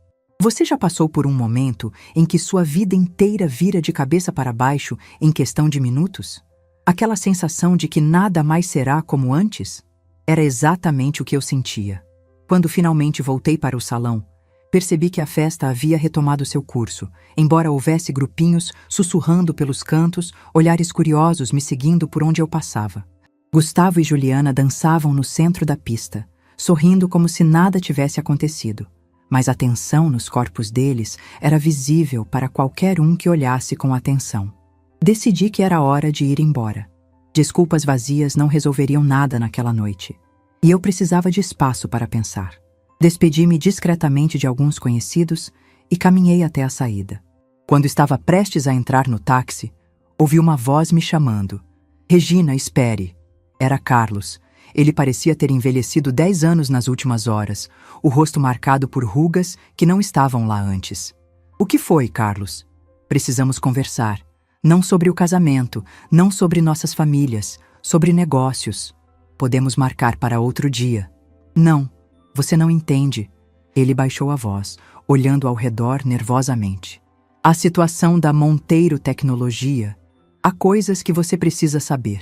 Você já passou por um momento em que sua vida inteira vira de cabeça para baixo em questão de minutos? Aquela sensação de que nada mais será como antes? Era exatamente o que eu sentia. Quando finalmente voltei para o salão, percebi que a festa havia retomado seu curso, embora houvesse grupinhos sussurrando pelos cantos, olhares curiosos me seguindo por onde eu passava. Gustavo e Juliana dançavam no centro da pista, sorrindo como se nada tivesse acontecido. Mas a tensão nos corpos deles era visível para qualquer um que olhasse com atenção. Decidi que era hora de ir embora. Desculpas vazias não resolveriam nada naquela noite. E eu precisava de espaço para pensar. Despedi-me discretamente de alguns conhecidos e caminhei até a saída. Quando estava prestes a entrar no táxi, ouvi uma voz me chamando. Regina, espere. Era Carlos. Ele parecia ter envelhecido 10 anos nas últimas horas, o rosto marcado por rugas que não estavam lá antes. O que foi, Carlos? Precisamos conversar. Não sobre o casamento, não sobre nossas famílias, sobre negócios. Podemos marcar para outro dia. Não, você não entende. Ele baixou a voz, olhando ao redor nervosamente. A situação da Monteiro Tecnologia. Há coisas que você precisa saber.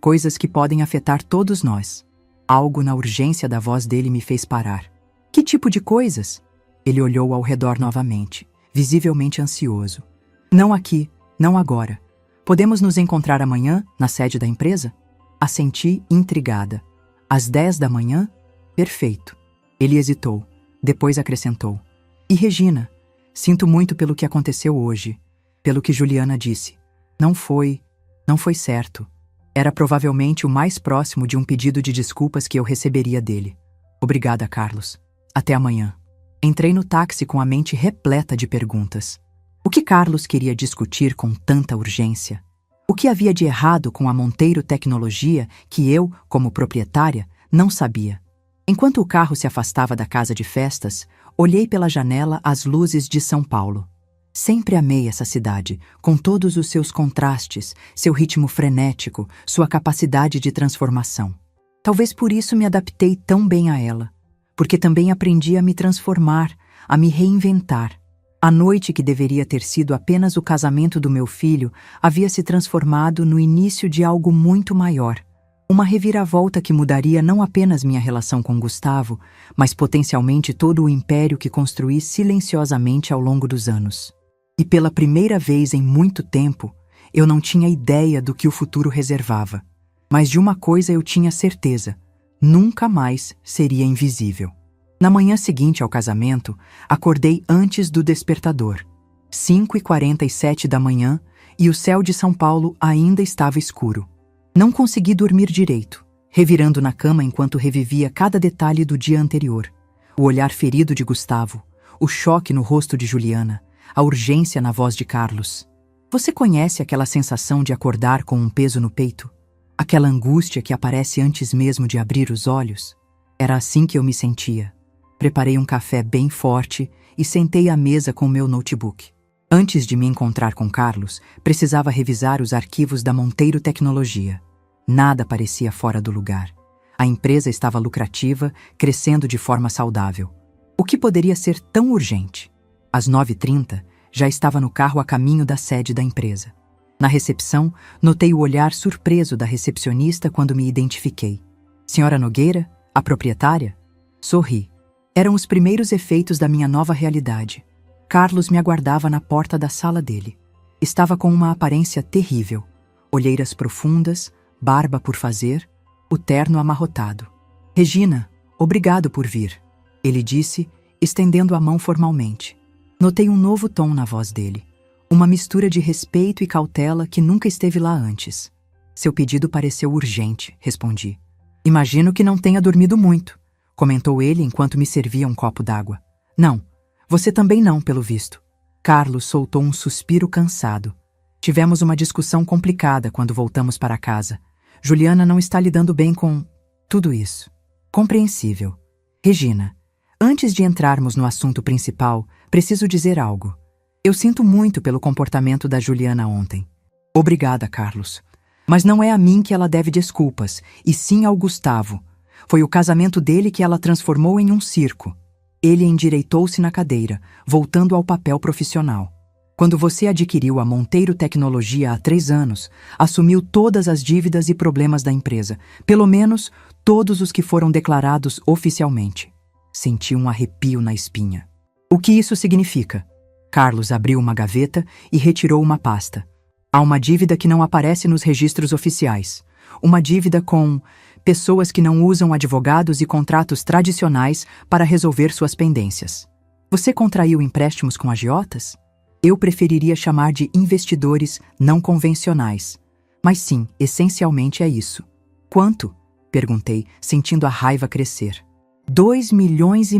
Coisas que podem afetar todos nós. Algo na urgência da voz dele me fez parar. Que tipo de coisas? Ele olhou ao redor novamente, visivelmente ansioso. Não aqui, não agora. Podemos nos encontrar amanhã, na sede da empresa? Assenti, intrigada. Às 10 da manhã? Perfeito. Ele hesitou. Depois acrescentou. E Regina, sinto muito pelo que aconteceu hoje, pelo que Juliana disse. Não foi certo. Era provavelmente o mais próximo de um pedido de desculpas que eu receberia dele. Obrigada, Carlos. Até amanhã. Entrei no táxi com a mente repleta de perguntas. O que Carlos queria discutir com tanta urgência? O que havia de errado com a Monteiro Tecnologia que eu, como proprietária, não sabia? Enquanto o carro se afastava da casa de festas, olhei pela janela as luzes de São Paulo. Sempre amei essa cidade, com todos os seus contrastes, seu ritmo frenético, sua capacidade de transformação. Talvez por isso me adaptei tão bem a ela, porque também aprendi a me transformar, a me reinventar. A noite que deveria ter sido apenas o casamento do meu filho havia se transformado no início de algo muito maior. Uma reviravolta que mudaria não apenas minha relação com Gustavo, mas potencialmente todo o império que construí silenciosamente ao longo dos anos. E pela primeira vez em muito tempo, eu não tinha ideia do que o futuro reservava. Mas de uma coisa eu tinha certeza: nunca mais seria invisível. Na manhã seguinte ao casamento, acordei antes do despertador. 5h47 da manhã, e o céu de São Paulo ainda estava escuro. Não consegui dormir direito, revirando na cama enquanto revivia cada detalhe do dia anterior. O olhar ferido de Gustavo, o choque no rosto de Juliana, a urgência na voz de Carlos. Você conhece aquela sensação de acordar com um peso no peito? Aquela angústia que aparece antes mesmo de abrir os olhos? Era assim que eu me sentia. Preparei um café bem forte e sentei à mesa com meu notebook. Antes de me encontrar com Carlos, precisava revisar os arquivos da Monteiro Tecnologia. Nada parecia fora do lugar. A empresa estava lucrativa, crescendo de forma saudável. O que poderia ser tão urgente? Às 9h30, já estava no carro a caminho da sede da empresa. Na recepção, notei o olhar surpreso da recepcionista quando me identifiquei. Senhora Nogueira? A proprietária? Sorri. Eram os primeiros efeitos da minha nova realidade. Carlos me aguardava na porta da sala dele. Estava com uma aparência terrível. Olheiras profundas, barba por fazer, o terno amarrotado. Regina, obrigado por vir, ele disse, estendendo a mão formalmente. Notei um novo tom na voz dele. Uma mistura de respeito e cautela que nunca esteve lá antes. Seu pedido pareceu urgente, respondi. Imagino que não tenha dormido muito, comentou ele enquanto me servia um copo d'água. Não, você também não, pelo visto. Carlos soltou um suspiro cansado. Tivemos uma discussão complicada quando voltamos para casa. Juliana não está lidando bem com tudo isso. Compreensível. Regina, antes de entrarmos no assunto principal, preciso dizer algo. Eu sinto muito pelo comportamento da Juliana ontem. Obrigada, Carlos. Mas não é a mim que ela deve desculpas, e sim ao Gustavo. Foi o casamento dele que ela transformou em um circo. Ele endireitou-se na cadeira, voltando ao papel profissional. Quando você adquiriu a Monteiro Tecnologia há 3 anos, assumiu todas as dívidas e problemas da empresa, pelo menos todos os que foram declarados oficialmente. Senti um arrepio na espinha. O que isso significa? Carlos abriu uma gaveta e retirou uma pasta. Há uma dívida que não aparece nos registros oficiais. Uma dívida com pessoas que não usam advogados e contratos tradicionais para resolver suas pendências. Você contraiu empréstimos com agiotas? Eu preferiria chamar de investidores não convencionais. Mas sim, essencialmente é isso. Quanto? Perguntei, sentindo a raiva crescer. 2,5 milhões,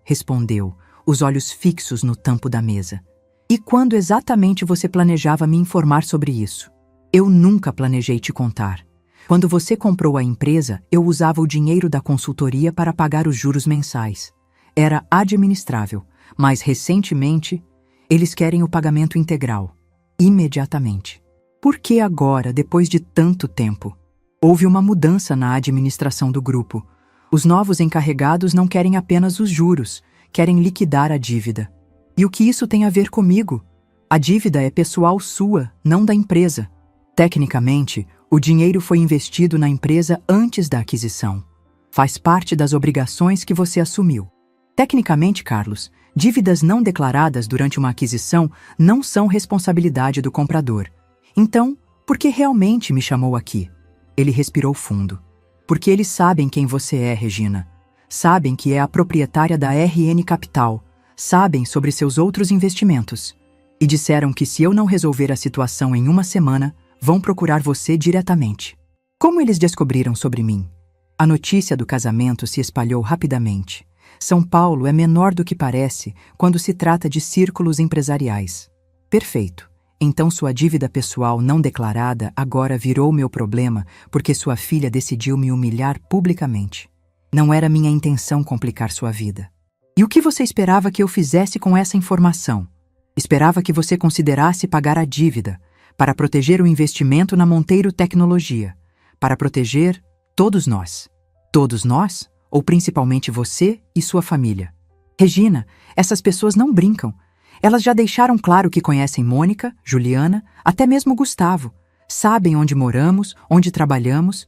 respondeu, os olhos fixos no tampo da mesa. E quando exatamente você planejava me informar sobre isso? Eu nunca planejei te contar. Quando você comprou a empresa, eu usava o dinheiro da consultoria para pagar os juros mensais. Era administrável, mas recentemente, eles querem o pagamento integral, imediatamente. Por que agora, depois de tanto tempo? Houve uma mudança na administração do grupo. Os novos encarregados não querem apenas os juros, querem liquidar a dívida. E o que isso tem a ver comigo? A dívida é pessoal sua, não da empresa. Tecnicamente, o dinheiro foi investido na empresa antes da aquisição. Faz parte das obrigações que você assumiu. Tecnicamente, Carlos, dívidas não declaradas durante uma aquisição não são responsabilidade do comprador. Então, por que realmente me chamou aqui? Ele respirou fundo. Porque eles sabem quem você é, Regina. Sabem que é a proprietária da RN Capital. Sabem sobre seus outros investimentos. E disseram que se eu não resolver a situação em uma semana, vão procurar você diretamente. Como eles descobriram sobre mim? A notícia do casamento se espalhou rapidamente. São Paulo é menor do que parece quando se trata de círculos empresariais. Perfeito. Então sua dívida pessoal não declarada agora virou meu problema porque sua filha decidiu me humilhar publicamente. Não era minha intenção complicar sua vida. E o que você esperava que eu fizesse com essa informação? Esperava que você considerasse pagar a dívida para proteger o investimento na Monteiro Tecnologia, para proteger todos nós. Todos nós? Ou principalmente você e sua família? Regina, essas pessoas não brincam. Elas já deixaram claro que conhecem Mônica, Juliana, até mesmo Gustavo. Sabem onde moramos, onde trabalhamos.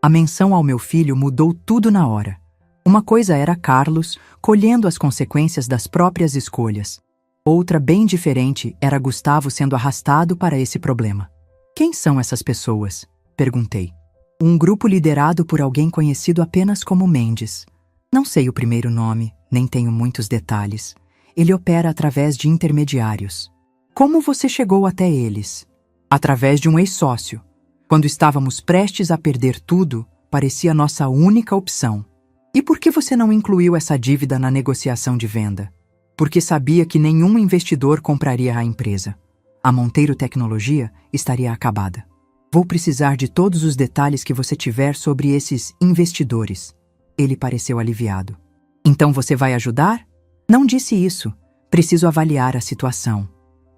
A menção ao meu filho mudou tudo na hora. Uma coisa era Carlos, colhendo as consequências das próprias escolhas. Outra, bem diferente, era Gustavo sendo arrastado para esse problema. Quem são essas pessoas? Perguntei. Um grupo liderado por alguém conhecido apenas como Mendes. Não sei o primeiro nome, nem tenho muitos detalhes. Ele opera através de intermediários. Como você chegou até eles? Através de um ex-sócio. Quando estávamos prestes a perder tudo, parecia nossa única opção. E por que você não incluiu essa dívida na negociação de venda? Porque sabia que nenhum investidor compraria a empresa. A Monteiro Tecnologia estaria acabada. Vou precisar de todos os detalhes que você tiver sobre esses investidores. Ele pareceu aliviado. Então você vai ajudar? Não disse isso. Preciso avaliar a situação.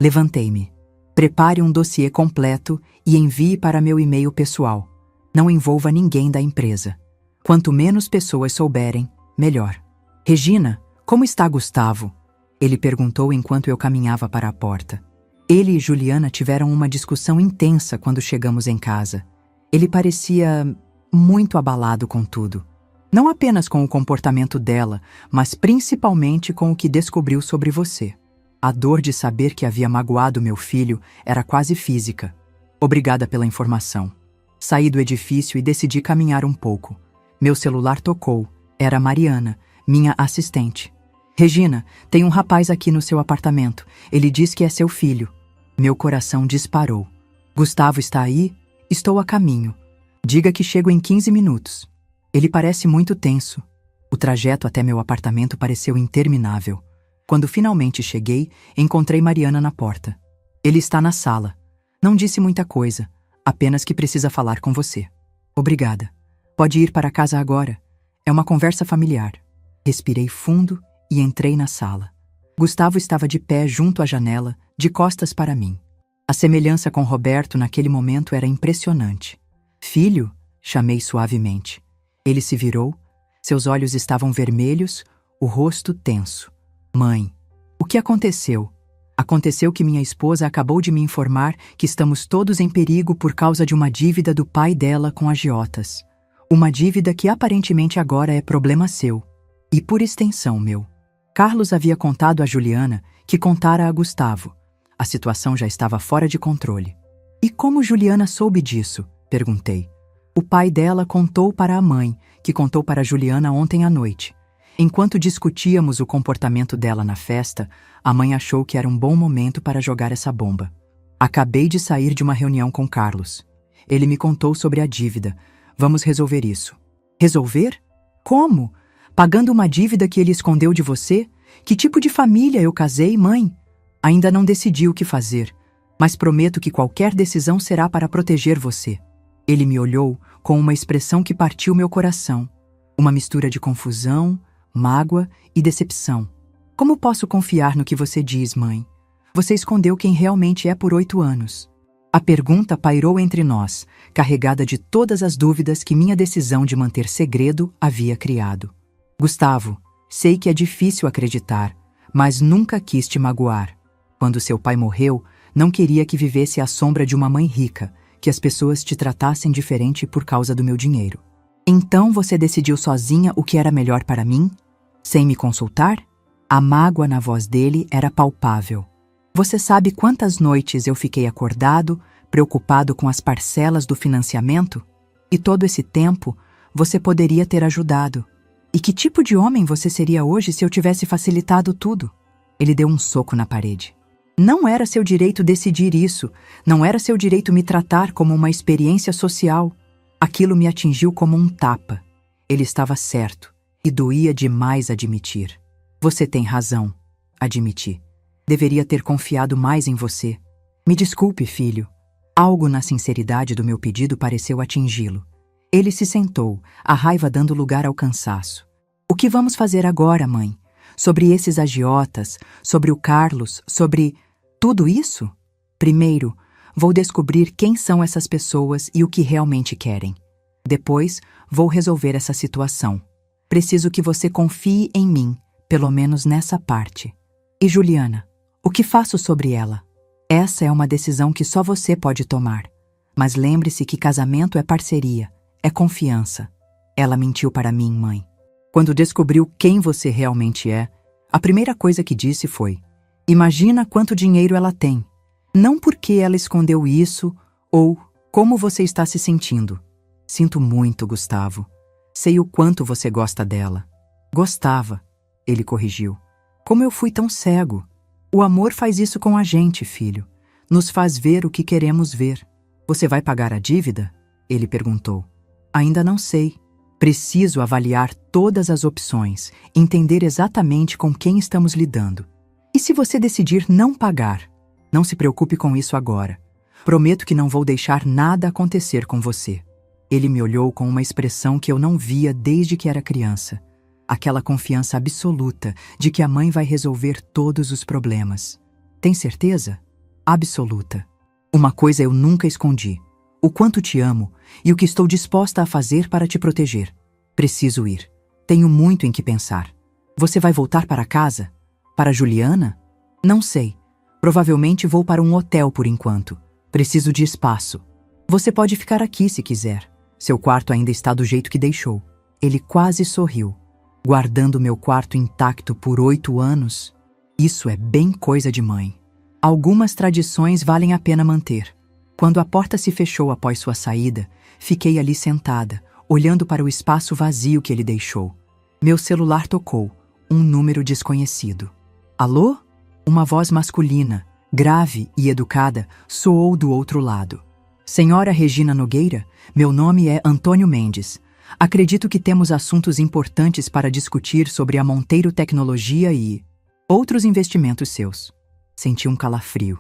Levantei-me. Prepare um dossiê completo e envie para meu e-mail pessoal. Não envolva ninguém da empresa. Quanto menos pessoas souberem, melhor. Regina, como está Gustavo? Ele perguntou enquanto eu caminhava para a porta. Ele e Juliana tiveram uma discussão intensa quando chegamos em casa. Ele parecia muito abalado com tudo. Não apenas com o comportamento dela, mas principalmente com o que descobriu sobre você. A dor de saber que havia magoado meu filho era quase física. Obrigada pela informação. Saí do edifício e decidi caminhar um pouco. Meu celular tocou. Era Mariana, minha assistente. Regina, tem um rapaz aqui no seu apartamento. Ele diz que é seu filho. Meu coração disparou. Gustavo está aí? Estou a caminho. Diga que chego em 15 minutos. Ele parece muito tenso. O trajeto até meu apartamento pareceu interminável. Quando finalmente cheguei, encontrei Mariana na porta. Ele está na sala. Não disse muita coisa, apenas que precisa falar com você. Obrigada. Pode ir para casa agora. É uma conversa familiar. Respirei fundo e entrei na sala. Gustavo estava de pé junto à janela, de costas para mim. A semelhança com Roberto naquele momento era impressionante. Filho? Chamei suavemente. Ele se virou, seus olhos estavam vermelhos, o rosto tenso. Mãe, o que aconteceu? Aconteceu que minha esposa acabou de me informar que estamos todos em perigo por causa de uma dívida do pai dela com agiotas. Uma dívida que aparentemente agora é problema seu. E por extensão meu. Carlos havia contado a Juliana que contara a Gustavo. A situação já estava fora de controle. E como Juliana soube disso? Perguntei. O pai dela contou para a mãe, que contou para Juliana ontem à noite. Enquanto discutíamos o comportamento dela na festa, a mãe achou que era um bom momento para jogar essa bomba. Acabei de sair de uma reunião com Carlos. Ele me contou sobre a dívida. Vamos resolver isso. Resolver? Como? Pagando uma dívida que ele escondeu de você? Que tipo de família eu casei, mãe? Ainda não decidi o que fazer, mas prometo que qualquer decisão será para proteger você. Ele me olhou com uma expressão que partiu meu coração. Uma mistura de confusão, mágoa e decepção. Como posso confiar no que você diz, mãe? Você escondeu quem realmente é por 8 anos. A pergunta pairou entre nós, carregada de todas as dúvidas que minha decisão de manter segredo havia criado. Gustavo, sei que é difícil acreditar, mas nunca quis te magoar. Quando seu pai morreu, não queria que vivesse à sombra de uma mãe rica, que as pessoas te tratassem diferente por causa do meu dinheiro. Então você decidiu sozinha o que era melhor para mim? Sem me consultar? A mágoa na voz dele era palpável. Você sabe quantas noites eu fiquei acordado, preocupado com as parcelas do financiamento? E todo esse tempo, você poderia ter ajudado. E que tipo de homem você seria hoje se eu tivesse facilitado tudo? Ele deu um soco na parede. Não era seu direito decidir isso. Não era seu direito me tratar como uma experiência social. Aquilo me atingiu como um tapa. Ele estava certo, e doía demais admitir. Você tem razão, admiti. Deveria ter confiado mais em você. Me desculpe, filho. Algo na sinceridade do meu pedido pareceu atingi-lo. Ele se sentou, a raiva dando lugar ao cansaço. O que vamos fazer agora, mãe? Sobre esses agiotas, sobre o Carlos, sobre tudo isso? Primeiro, vou descobrir quem são essas pessoas e o que realmente querem. Depois, vou resolver essa situação. Preciso que você confie em mim, pelo menos nessa parte. E Juliana, o que faço sobre ela? Essa é uma decisão que só você pode tomar. Mas lembre-se que casamento é parceria, é confiança. Ela mentiu para mim, mãe. Quando descobriu quem você realmente é, a primeira coisa que disse foi: imagina quanto dinheiro ela tem. Não porque ela escondeu isso ou como você está se sentindo. Sinto muito, Gustavo. Sei o quanto você gosta dela. Gostava, ele corrigiu. Como eu fui tão cego. O amor faz isso com a gente, filho. Nos faz ver o que queremos ver. Você vai pagar a dívida? Ele perguntou. Ainda não sei. Preciso avaliar todas as opções, entender exatamente com quem estamos lidando. E se você decidir não pagar? Não se preocupe com isso agora. Prometo que não vou deixar nada acontecer com você. Ele me olhou com uma expressão que eu não via desde que era criança. Aquela confiança absoluta de que a mãe vai resolver todos os problemas. Tem certeza? Absoluta. Uma coisa eu nunca escondi. O quanto te amo e o que estou disposta a fazer para te proteger. Preciso ir. Tenho muito em que pensar. Você vai voltar para casa? Para Juliana? Não sei. Provavelmente vou para um hotel por enquanto. Preciso de espaço. Você pode ficar aqui se quiser. Seu quarto ainda está do jeito que deixou. Ele quase sorriu. Guardando meu quarto intacto por 8 anos? Isso é bem coisa de mãe. Algumas tradições valem a pena manter. Quando a porta se fechou após sua saída, fiquei ali sentada, olhando para o espaço vazio que ele deixou. Meu celular tocou, um número desconhecido. Alô? Uma voz masculina, grave e educada, soou do outro lado. Senhora Regina Nogueira, meu nome é Antônio Mendes. Acredito que temos assuntos importantes para discutir sobre a Monteiro Tecnologia e outros investimentos seus. Senti um calafrio.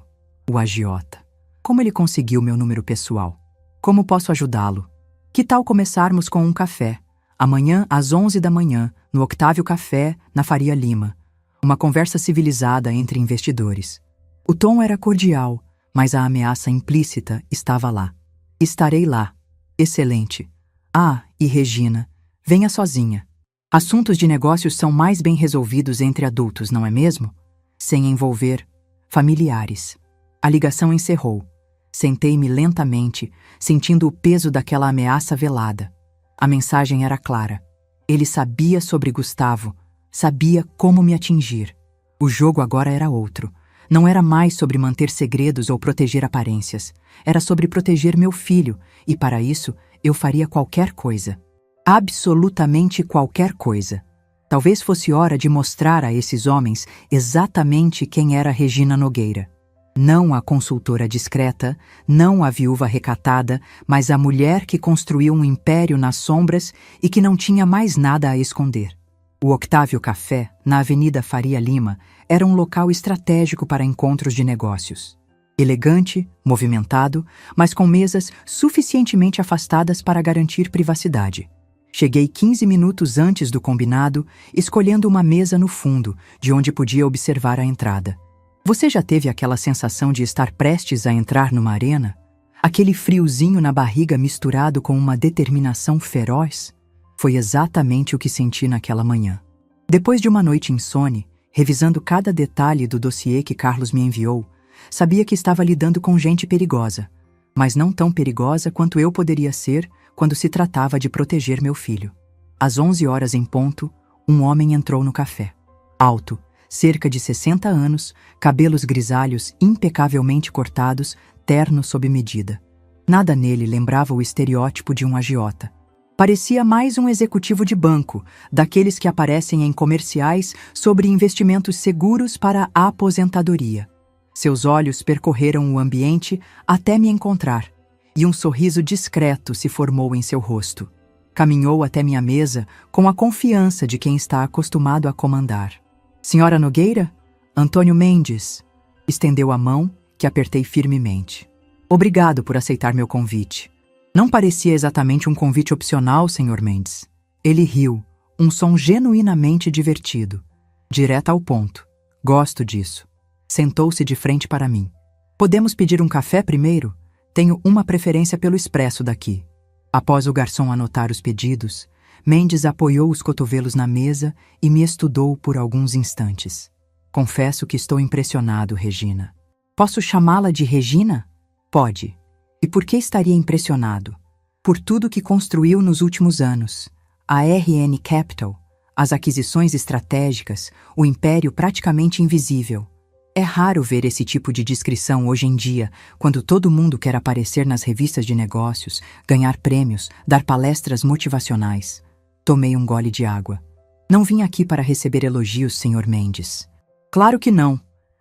O agiota. Como ele conseguiu meu número pessoal? Como posso ajudá-lo? Que tal começarmos com um café? Amanhã, às 11 da manhã, no Octávio Café, na Faria Lima. Uma conversa civilizada entre investidores. O tom era cordial, mas a ameaça implícita estava lá. Estarei lá. Excelente. Ah, e Regina, venha sozinha. Assuntos de negócios são mais bem resolvidos entre adultos, não é mesmo? Sem envolver familiares. A ligação encerrou. Sentei-me lentamente, sentindo o peso daquela ameaça velada. A mensagem era clara. Ele sabia sobre Gustavo, sabia como me atingir. O jogo agora era outro. Não era mais sobre manter segredos ou proteger aparências. Era sobre proteger meu filho, e para isso eu faria qualquer coisa. Absolutamente qualquer coisa. Talvez fosse hora de mostrar a esses homens exatamente quem era Regina Nogueira. Não a consultora discreta, não a viúva recatada, mas a mulher que construiu um império nas sombras e que não tinha mais nada a esconder. O Octávio Café, na Avenida Faria Lima, era um local estratégico para encontros de negócios. Elegante, movimentado, mas com mesas suficientemente afastadas para garantir privacidade. Cheguei 15 minutos antes do combinado, escolhendo uma mesa no fundo, de onde podia observar a entrada. Você já teve aquela sensação de estar prestes a entrar numa arena? Aquele friozinho na barriga misturado com uma determinação feroz? Foi exatamente o que senti naquela manhã. Depois de uma noite insone, revisando cada detalhe do dossiê que Carlos me enviou, sabia que estava lidando com gente perigosa, mas não tão perigosa quanto eu poderia ser quando se tratava de proteger meu filho. Às 11 horas em ponto, um homem entrou no café. Alto, Cerca de 60 anos, cabelos grisalhos impecavelmente cortados, terno sob medida. Nada nele lembrava o estereótipo de um agiota. Parecia mais um executivo de banco, daqueles que aparecem em comerciais sobre investimentos seguros para a aposentadoria. Seus olhos percorreram o ambiente até me encontrar, e um sorriso discreto se formou em seu rosto. Caminhou até minha mesa com a confiança de quem está acostumado a comandar. Senhora Nogueira? Antônio Mendes. Estendeu a mão, que apertei firmemente. Obrigado por aceitar meu convite. Não parecia exatamente um convite opcional, Sr. Mendes. Ele riu, um som genuinamente divertido. Direto ao ponto. Gosto disso. Sentou-se de frente para mim. Podemos pedir um café primeiro? Tenho uma preferência pelo expresso daqui. Após o garçom anotar os pedidos, Mendes apoiou os cotovelos na mesa e me estudou por alguns instantes. Confesso que estou impressionado, Regina. Posso chamá-la de Regina? Pode. E por que estaria impressionado? Por tudo que construiu nos últimos anos. A RN Capital, as aquisições estratégicas, o império praticamente invisível. É raro ver esse tipo de descrição hoje em dia, quando todo mundo quer aparecer nas revistas de negócios, ganhar prêmios, dar palestras motivacionais. Tomei um gole de água. Não vim aqui para receber elogios, Sr. Mendes. Claro que não.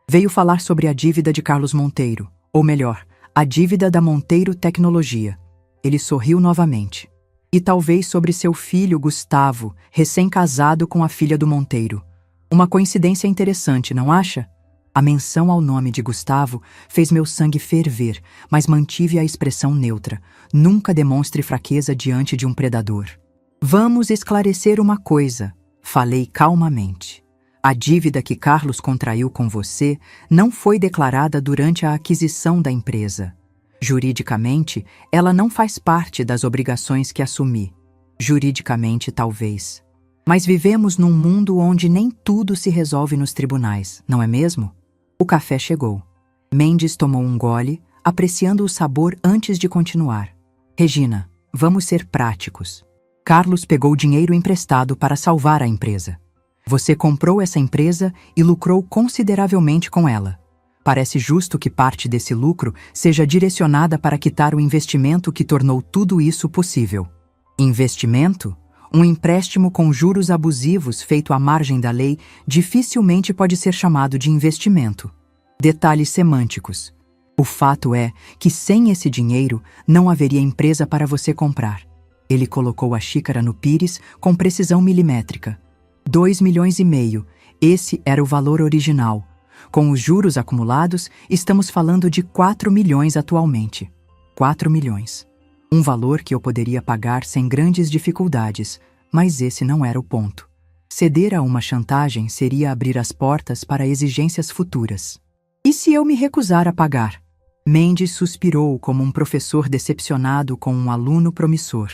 Veio falar sobre a dívida de Carlos Monteiro, ou melhor, a dívida da Monteiro Tecnologia. Ele sorriu novamente. E talvez sobre seu filho Gustavo, recém-casado com a filha do Monteiro. Uma coincidência interessante, não acha? A menção ao nome de Gustavo fez meu sangue ferver, mas mantive a expressão neutra. Nunca demonstre fraqueza diante de um predador. Vamos esclarecer uma coisa, falei calmamente. A dívida que Carlos contraiu com você não foi declarada durante a aquisição da empresa. Juridicamente, ela não faz parte das obrigações que assumi. Juridicamente, talvez. Mas vivemos num mundo onde nem tudo se resolve nos tribunais, não é mesmo? O café chegou. Mendes tomou um gole, apreciando o sabor antes de continuar. Regina, vamos ser práticos. Carlos pegou dinheiro emprestado para salvar a empresa. Você comprou essa empresa e lucrou consideravelmente com ela. Parece justo que parte desse lucro seja direcionada para quitar o investimento que tornou tudo isso possível. Investimento? Um empréstimo com juros abusivos feito à margem da lei dificilmente pode ser chamado de investimento. Detalhes semânticos. O fato é que sem esse dinheiro não haveria empresa para você comprar. Ele colocou a xícara no pires com precisão milimétrica. 2,5 milhões. Esse era o valor original. Com os juros acumulados, estamos falando de 4 milhões atualmente. 4 milhões. Um valor que eu poderia pagar sem grandes dificuldades, mas esse não era o ponto. Ceder a uma chantagem seria abrir as portas para exigências futuras. E se eu me recusar a pagar? Mendes suspirou como um professor decepcionado com um aluno promissor.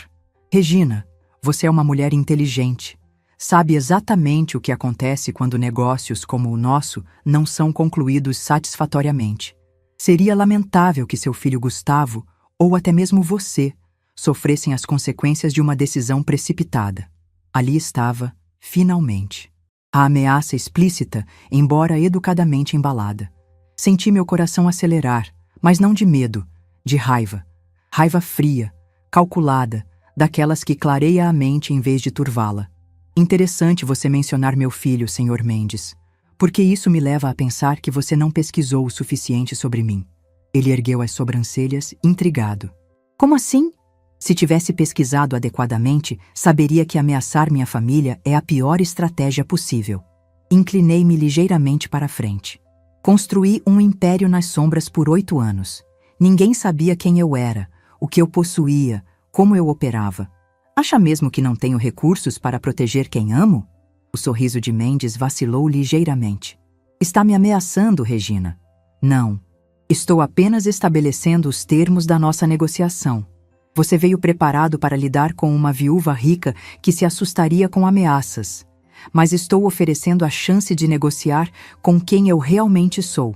Regina, você é uma mulher inteligente. Sabe exatamente o que acontece quando negócios como o nosso não são concluídos satisfatoriamente. Seria lamentável que seu filho Gustavo, ou até mesmo você, sofressem as consequências de uma decisão precipitada. Ali estava, finalmente. A ameaça explícita, embora educadamente embalada. Senti meu coração acelerar, mas não de medo, de raiva. Raiva fria, calculada, daquelas que clareia a mente em vez de turvá-la. Interessante você mencionar meu filho, Sr. Mendes, porque isso me leva a pensar que você não pesquisou o suficiente sobre mim. Ele ergueu as sobrancelhas, intrigado. Como assim? Se tivesse pesquisado adequadamente, saberia que ameaçar minha família é a pior estratégia possível. Inclinei-me ligeiramente para a frente. Construí um império nas sombras por 8 anos. Ninguém sabia quem eu era, o que eu possuía, como eu operava. Acha mesmo que não tenho recursos para proteger quem amo? O sorriso de Mendes vacilou ligeiramente. Está me ameaçando, Regina? Não. Estou apenas estabelecendo os termos da nossa negociação. Você veio preparado para lidar com uma viúva rica que se assustaria com ameaças. Mas estou oferecendo a chance de negociar com quem eu realmente sou.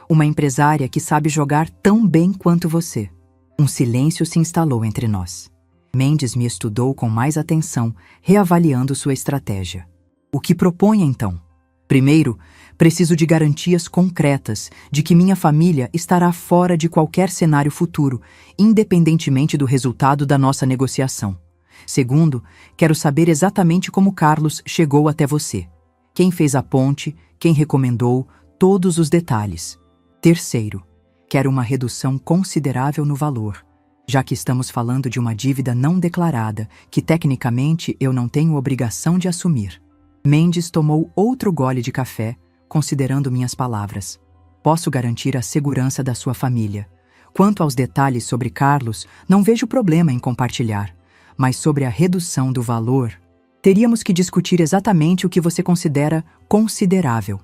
Uma empresária que sabe jogar tão bem quanto você. Um silêncio se instalou entre nós. Mendes me estudou com mais atenção, reavaliando sua estratégia. O que propõe, então? Primeiro, Preciso de garantias concretas de que minha família estará fora de qualquer cenário futuro, independentemente do resultado da nossa negociação. Segundo, quero saber exatamente como Carlos chegou até você. Quem fez a ponte, quem recomendou, todos os detalhes. Terceiro, quero uma redução considerável no valor, já que estamos falando de uma dívida não declarada, que tecnicamente eu não tenho obrigação de assumir. Mendes tomou outro gole de café, considerando minhas palavras. Posso garantir a segurança da sua família. Quanto aos detalhes sobre Carlos, não vejo problema em compartilhar, mas sobre a redução do valor, teríamos que discutir exatamente o que você considera considerável.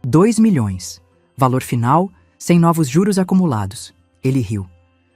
2 milhões. Valor final, sem novos juros acumulados. Ele riu.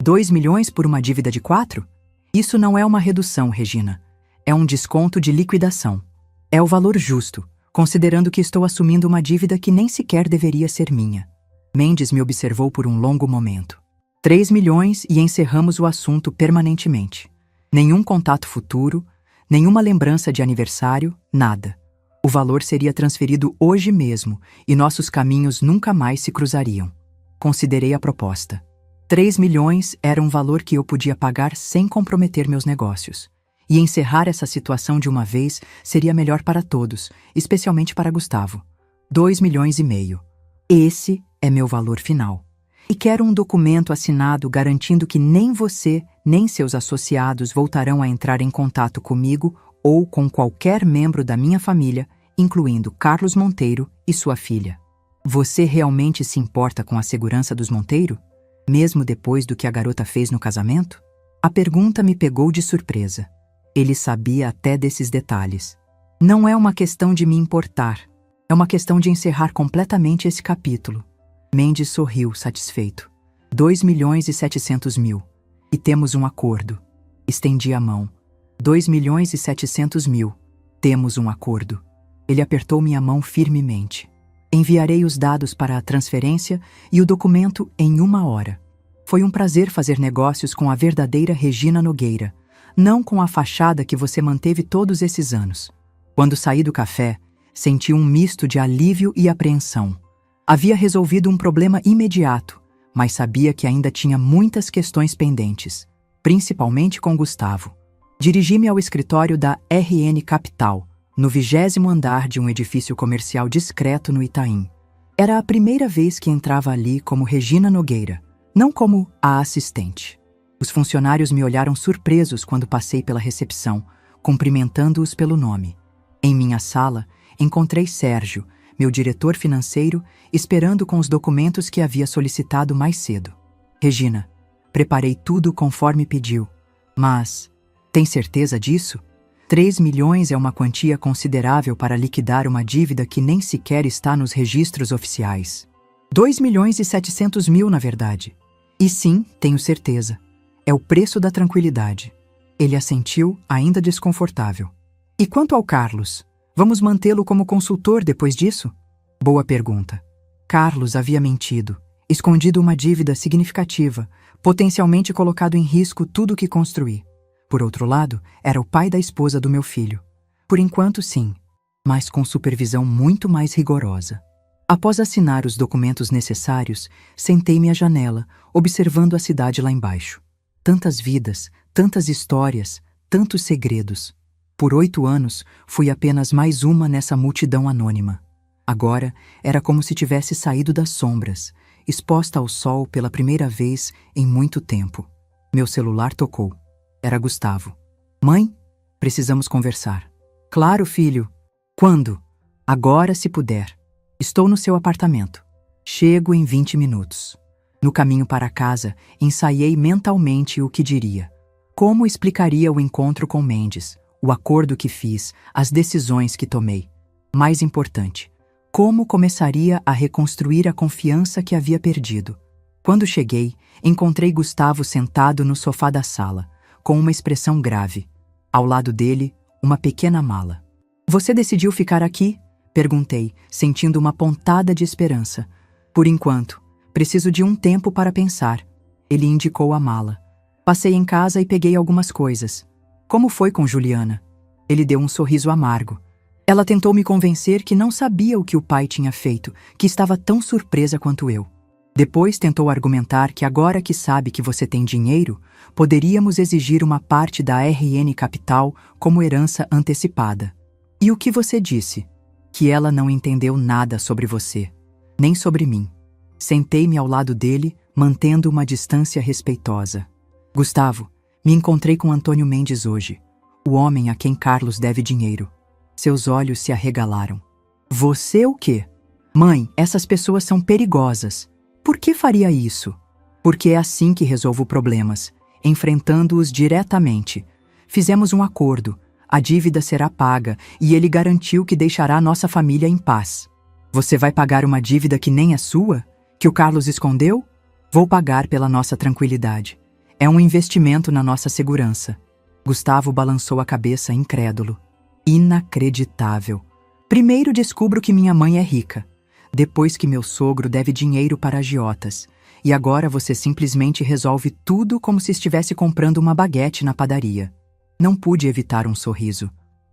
2 milhões por uma dívida de 4? Isso não é uma redução, Regina. É um desconto de liquidação. É o valor justo, considerando que estou assumindo uma dívida que nem sequer deveria ser minha. Mendes me observou por um longo momento. 3 milhões e encerramos o assunto permanentemente. Nenhum contato futuro, nenhuma lembrança de aniversário, nada. O valor seria transferido hoje mesmo e nossos caminhos nunca mais se cruzariam. Considerei a proposta. 3 milhões era um valor que eu podia pagar sem comprometer meus negócios. E encerrar essa situação de uma vez seria melhor para todos, especialmente para Gustavo. 2 milhões e meio. Esse é meu valor final. E quero um documento assinado garantindo que nem você, nem seus associados voltarão a entrar em contato comigo ou com qualquer membro da minha família, incluindo Carlos Monteiro e sua filha. Você realmente se importa com a segurança dos Monteiro? Mesmo depois do que a garota fez no casamento? A pergunta me pegou de surpresa. Ele sabia até desses detalhes. Não é uma questão de me importar. É uma questão de encerrar completamente esse capítulo. Mendes sorriu, satisfeito. 2 milhões e 700 mil. E temos um acordo. Estendi a mão. 2 milhões e 700 mil. Temos um acordo. Ele apertou minha mão firmemente. Enviarei os dados para a transferência e o documento em 1 hora. Foi um prazer fazer negócios com a verdadeira Regina Nogueira, não com a fachada que você manteve todos esses anos. Quando saí do café, senti um misto de alívio e apreensão. Havia resolvido um problema imediato, mas sabia que ainda tinha muitas questões pendentes, principalmente com Gustavo. Dirigi-me ao escritório da RN Capital, no 20º andar de um edifício comercial discreto no Itaim. Era a primeira vez que entrava ali como Regina Nogueira, não como a assistente. Os funcionários me olharam surpresos quando passei pela recepção, cumprimentando-os pelo nome. Em minha sala, encontrei Sérgio, meu diretor financeiro, esperando com os documentos que havia solicitado mais cedo. Regina, preparei tudo conforme pediu, mas tem certeza disso? 3 milhões é uma quantia considerável para liquidar uma dívida que nem sequer está nos registros oficiais. 2 milhões e 700 mil, na verdade. E sim, tenho certeza. É o preço da tranquilidade. Ele assentiu, ainda desconfortável. E quanto ao Carlos? Vamos mantê-lo como consultor depois disso? Boa pergunta. Carlos havia mentido, escondido uma dívida significativa, potencialmente colocado em risco tudo o que construí. Por outro lado, era o pai da esposa do meu filho. Por enquanto, sim, mas com supervisão muito mais rigorosa. Após assinar os documentos necessários, sentei-me à janela, observando a cidade lá embaixo. Tantas vidas, tantas histórias, tantos segredos. Por 8 anos, fui apenas mais uma nessa multidão anônima. Agora, era como se tivesse saído das sombras, exposta ao sol pela primeira vez em muito tempo. Meu celular tocou. Era Gustavo. Mãe, precisamos conversar. Claro, filho. Quando? Agora, se puder. Estou no seu apartamento. Chego em 20 minutos. No caminho para casa, ensaiei mentalmente o que diria. Como explicaria o encontro com Mendes, o acordo que fiz, as decisões que tomei. Mais importante, como começaria a reconstruir a confiança que havia perdido. Quando cheguei, encontrei Gustavo sentado no sofá da sala, com uma expressão grave. Ao lado dele, uma pequena mala. Você decidiu ficar aqui? Perguntei, sentindo uma pontada de esperança. Por enquanto, preciso de um tempo para pensar. Ele indicou a mala. Passei em casa e peguei algumas coisas. Como foi com Juliana? Ele deu um sorriso amargo. Ela tentou me convencer que não sabia o que o pai tinha feito, que estava tão surpresa quanto eu. Depois tentou argumentar que agora que sabe que você tem dinheiro, poderíamos exigir uma parte da RN Capital como herança antecipada. E o que você disse? Que ela não entendeu nada sobre você, nem sobre mim. Sentei-me ao lado dele, mantendo uma distância respeitosa. Gustavo, me encontrei com Antônio Mendes hoje, o homem a quem Carlos deve dinheiro. Seus olhos se arregalaram. Você o quê? Mãe, essas pessoas são perigosas. Por que faria isso? Porque é assim que resolvo problemas, enfrentando-os diretamente. Fizemos um acordo, a dívida será paga e ele garantiu que deixará nossa família em paz. Você vai pagar uma dívida que nem é sua? Que o Carlos escondeu? Vou pagar pela nossa tranquilidade. É um investimento na nossa segurança. Gustavo balançou a cabeça incrédulo. Inacreditável. Primeiro descubro que minha mãe é rica. Depois que meu sogro deve dinheiro para agiotas. E agora você simplesmente resolve tudo como se estivesse comprando uma baguete na padaria. Não pude evitar um sorriso.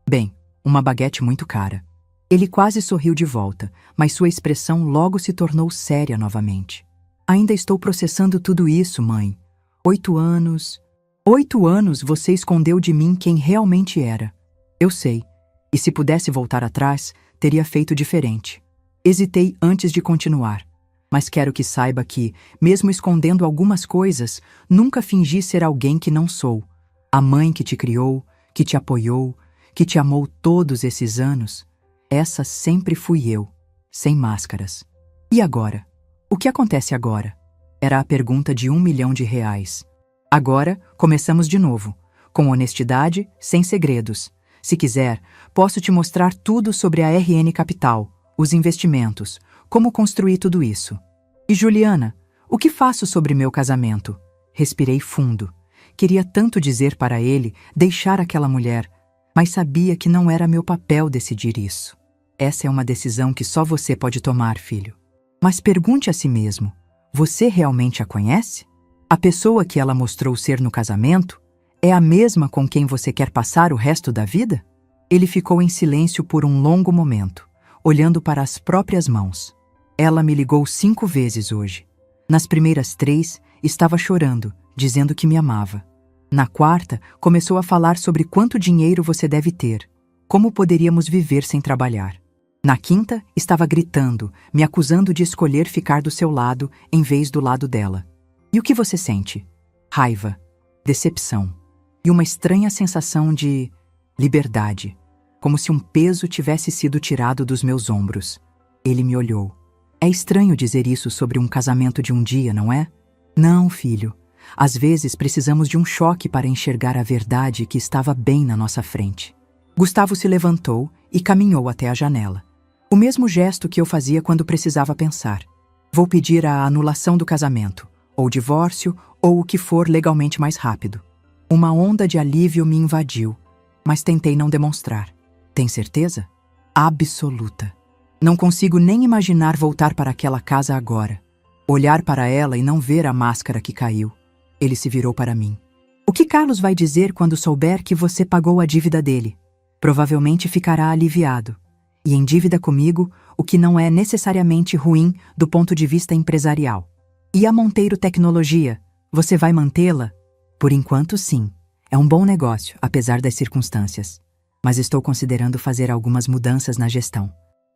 Bem, uma baguete muito cara. Ele quase sorriu de volta, mas sua expressão logo se tornou séria novamente. Ainda estou processando tudo isso, mãe. 8 anos... 8 anos você escondeu de mim quem realmente era. Eu sei. E se pudesse voltar atrás, teria feito diferente. Hesitei antes de continuar, mas quero que saiba que, mesmo escondendo algumas coisas, nunca fingi ser alguém que não sou. A mãe que te criou, que te apoiou, que te amou todos esses anos, essa sempre fui eu, sem máscaras. E agora? O que acontece agora? Era a pergunta de R$1 milhão. Agora, começamos de novo, com honestidade, sem segredos. Se quiser, posso te mostrar tudo sobre a RN Capital, os investimentos, como construir tudo isso. E Juliana, o que faço sobre meu casamento? Respirei fundo. Queria tanto dizer para ele deixar aquela mulher, mas sabia que não era meu papel decidir isso. Essa é uma decisão que só você pode tomar, filho. Mas pergunte a si mesmo, você realmente a conhece? A pessoa que ela mostrou ser no casamento é a mesma com quem você quer passar o resto da vida? Ele ficou em silêncio por um longo momento, olhando para as próprias mãos. Ela me ligou 5 vezes hoje. Nas primeiras 3, estava chorando, dizendo que me amava. Na 4ª, começou a falar sobre quanto dinheiro você deve ter, como poderíamos viver sem trabalhar. Na 5ª, estava gritando, me acusando de escolher ficar do seu lado em vez do lado dela. E o que você sente? Raiva, decepção e uma estranha sensação de liberdade, como se um peso tivesse sido tirado dos meus ombros. Ele me olhou. É estranho dizer isso sobre um casamento de um dia, não é? Não, filho. Às vezes precisamos de um choque para enxergar a verdade que estava bem na nossa frente. Gustavo se levantou e caminhou até a janela. O mesmo gesto que eu fazia quando precisava pensar. Vou pedir a anulação do casamento, ou divórcio, ou o que for legalmente mais rápido. Uma onda de alívio me invadiu, mas tentei não demonstrar. Tem certeza? Absoluta. Não consigo nem imaginar voltar para aquela casa agora. Olhar para ela e não ver a máscara que caiu. Ele se virou para mim. O que Carlos vai dizer quando souber que você pagou a dívida dele? Provavelmente ficará aliviado. E em dívida comigo, o que não é necessariamente ruim do ponto de vista empresarial. E a Monteiro Tecnologia, você vai mantê-la? Por enquanto, sim. É um bom negócio, apesar das circunstâncias. Mas estou considerando fazer algumas mudanças na gestão.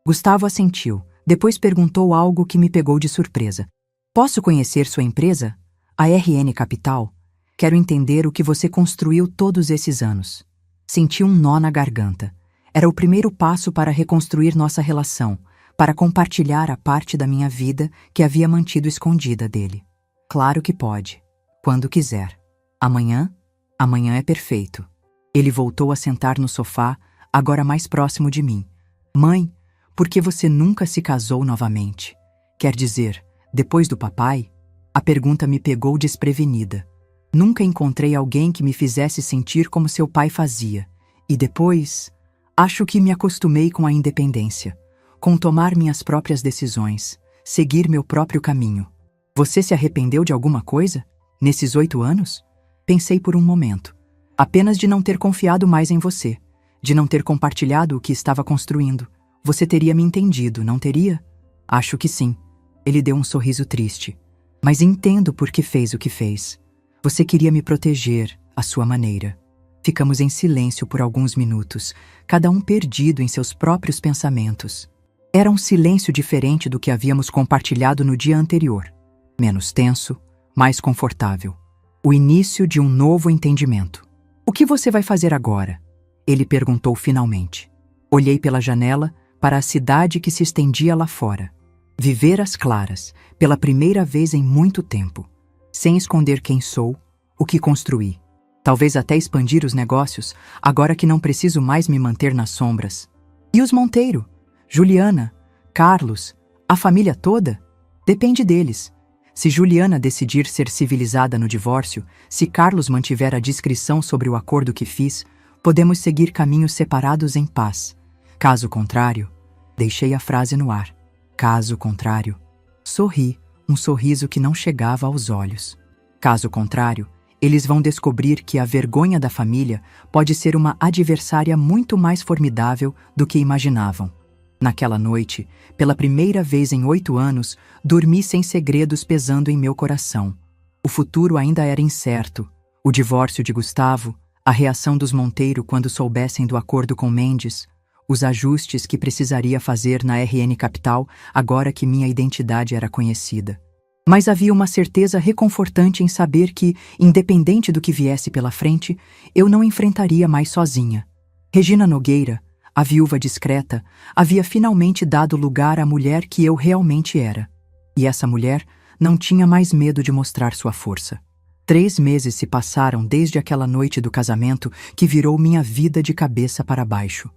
Gustavo assentiu, depois perguntou algo que me pegou de surpresa. Posso conhecer sua empresa? A RN Capital? Quero entender o que você construiu todos esses anos. Senti um nó na garganta. Era o primeiro passo para reconstruir nossa relação, para compartilhar a parte da minha vida que havia mantido escondida dele. Claro que pode, quando quiser. Amanhã? Amanhã é perfeito. Ele voltou a sentar no sofá, agora mais próximo de mim. Mãe, por que você nunca se casou novamente? Quer dizer, depois do papai? A pergunta me pegou desprevenida. Nunca encontrei alguém que me fizesse sentir como seu pai fazia. E depois, acho que me acostumei com a independência, com tomar minhas próprias decisões, seguir meu próprio caminho. Você se arrependeu de alguma coisa? Nesses 8 anos? Pensei por um momento. Apenas de não ter confiado mais em você, de não ter compartilhado o que estava construindo. Você teria me entendido, não teria? Acho que sim. Ele deu um sorriso triste. Mas entendo por que fez o que fez. Você queria me proteger, à sua maneira. Ficamos em silêncio por alguns minutos, cada um perdido em seus próprios pensamentos. Era um silêncio diferente do que havíamos compartilhado no dia anterior. Menos tenso, mais confortável. O início de um novo entendimento. O que você vai fazer agora? Ele perguntou finalmente. Olhei pela janela para a cidade que se estendia lá fora. Viver às claras, pela primeira vez em muito tempo. Sem esconder quem sou, o que construí. Talvez até expandir os negócios, agora que não preciso mais me manter nas sombras. E os Monteiro? Juliana? Carlos? A família toda? Depende deles. Se Juliana decidir ser civilizada no divórcio, se Carlos mantiver a discrição sobre o acordo que fiz, podemos seguir caminhos separados em paz. Caso contrário, deixei a frase no ar. Caso contrário, sorri, um sorriso que não chegava aos olhos. Caso contrário, eles vão descobrir que a vergonha da família pode ser uma adversária muito mais formidável do que imaginavam. Naquela noite, pela primeira vez em 8 anos, dormi sem segredos pesando em meu coração. O futuro ainda era incerto. O divórcio de Gustavo, a reação dos Monteiro quando soubessem do acordo com Mendes, os ajustes que precisaria fazer na RN Capital agora que minha identidade era conhecida. Mas havia uma certeza reconfortante em saber que, independente do que viesse pela frente, eu não enfrentaria mais sozinha. Regina Nogueira, a viúva discreta, havia finalmente dado lugar à mulher que eu realmente era. E essa mulher não tinha mais medo de mostrar sua força. 3 meses se passaram desde aquela noite do casamento que virou minha vida de cabeça para baixo.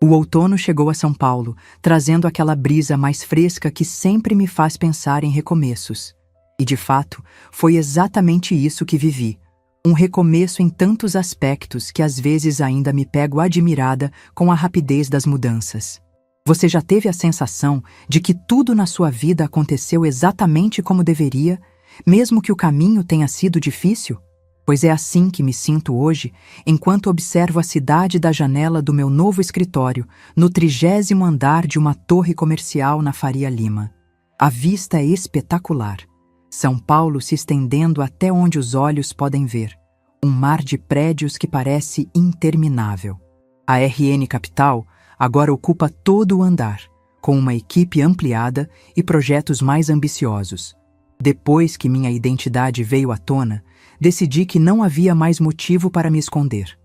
O outono chegou a São Paulo, trazendo aquela brisa mais fresca que sempre me faz pensar em recomeços. E, de fato, foi exatamente isso que vivi. Um recomeço em tantos aspectos que às vezes ainda me pego admirada com a rapidez das mudanças. Você já teve a sensação de que tudo na sua vida aconteceu exatamente como deveria, mesmo que o caminho tenha sido difícil? Pois é assim que me sinto hoje, enquanto observo a cidade da janela do meu novo escritório, no 30º andar de uma torre comercial na Faria Lima. A vista é espetacular. São Paulo se estendendo até onde os olhos podem ver. Um mar de prédios que parece interminável. A RN Capital agora ocupa todo o andar, com uma equipe ampliada e projetos mais ambiciosos. Depois que minha identidade veio à tona, decidi que não havia mais motivo para me esconder.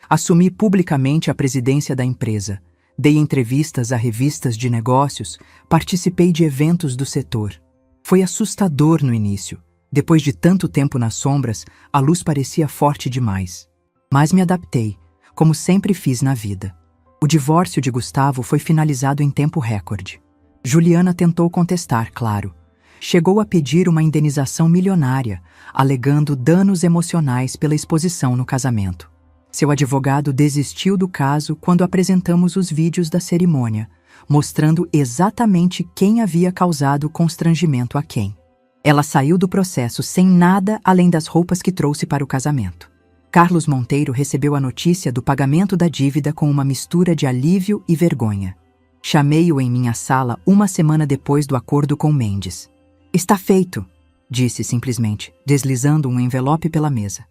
Assumi publicamente a presidência da empresa, dei entrevistas a revistas de negócios, participei de eventos do setor. Foi assustador no início. Depois de tanto tempo nas sombras, a luz parecia forte demais. Mas me adaptei, como sempre fiz na vida. O divórcio de Gustavo foi finalizado em tempo recorde. Juliana tentou contestar, claro. Chegou a pedir uma indenização milionária, alegando danos emocionais pela exposição no casamento. Seu advogado desistiu do caso quando apresentamos os vídeos da cerimônia, mostrando exatamente quem havia causado constrangimento a quem. Ela saiu do processo sem nada além das roupas que trouxe para o casamento. Carlos Monteiro recebeu a notícia do pagamento da dívida com uma mistura de alívio e vergonha. Chamei-o em minha sala 1 semana depois do acordo com Mendes. "Está feito", disse simplesmente, deslizando um envelope pela mesa.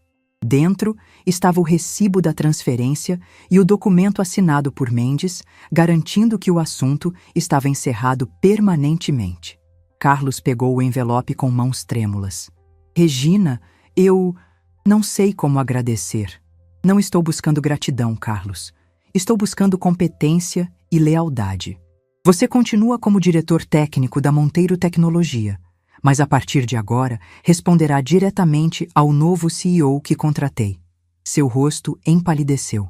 Dentro estava o recibo da transferência e o documento assinado por Mendes, garantindo que o assunto estava encerrado permanentemente. Carlos pegou o envelope com mãos trêmulas. "Regina, eu não sei como agradecer. Não estou buscando gratidão, Carlos. Estou buscando competência e lealdade. Você continua como diretor técnico da Monteiro Tecnologia, mas a partir de agora responderá diretamente ao novo CEO que contratei." Seu rosto empalideceu.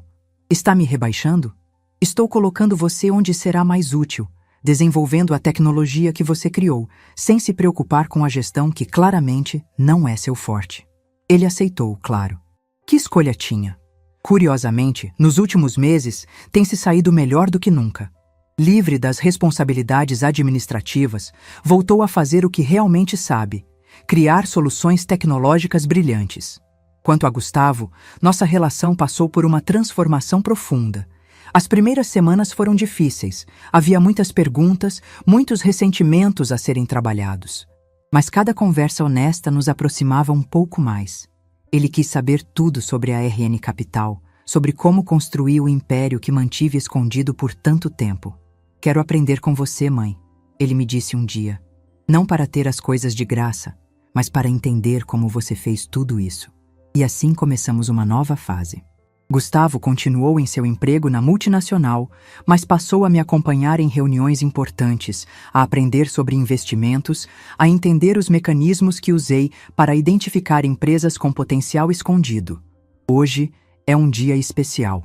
"Está me rebaixando? Estou colocando você onde será mais útil, desenvolvendo a tecnologia que você criou, sem se preocupar com a gestão que claramente não é seu forte." Ele aceitou, claro. Que escolha tinha? Curiosamente, nos últimos meses, tem se saído melhor do que nunca. Livre das responsabilidades administrativas, voltou a fazer o que realmente sabe: criar soluções tecnológicas brilhantes. Quanto a Gustavo, nossa relação passou por uma transformação profunda. As primeiras semanas foram difíceis. Havia muitas perguntas, muitos ressentimentos a serem trabalhados. Mas cada conversa honesta nos aproximava um pouco mais. Ele quis saber tudo sobre a RN Capital, sobre como construir o império que mantive escondido por tanto tempo. Quero aprender com você, mãe, ele me disse um dia. Não para ter as coisas de graça, mas para entender como você fez tudo isso. E assim começamos uma nova fase. Gustavo continuou em seu emprego na multinacional, mas passou a me acompanhar em reuniões importantes, a aprender sobre investimentos, a entender os mecanismos que usei para identificar empresas com potencial escondido. Hoje é um dia especial.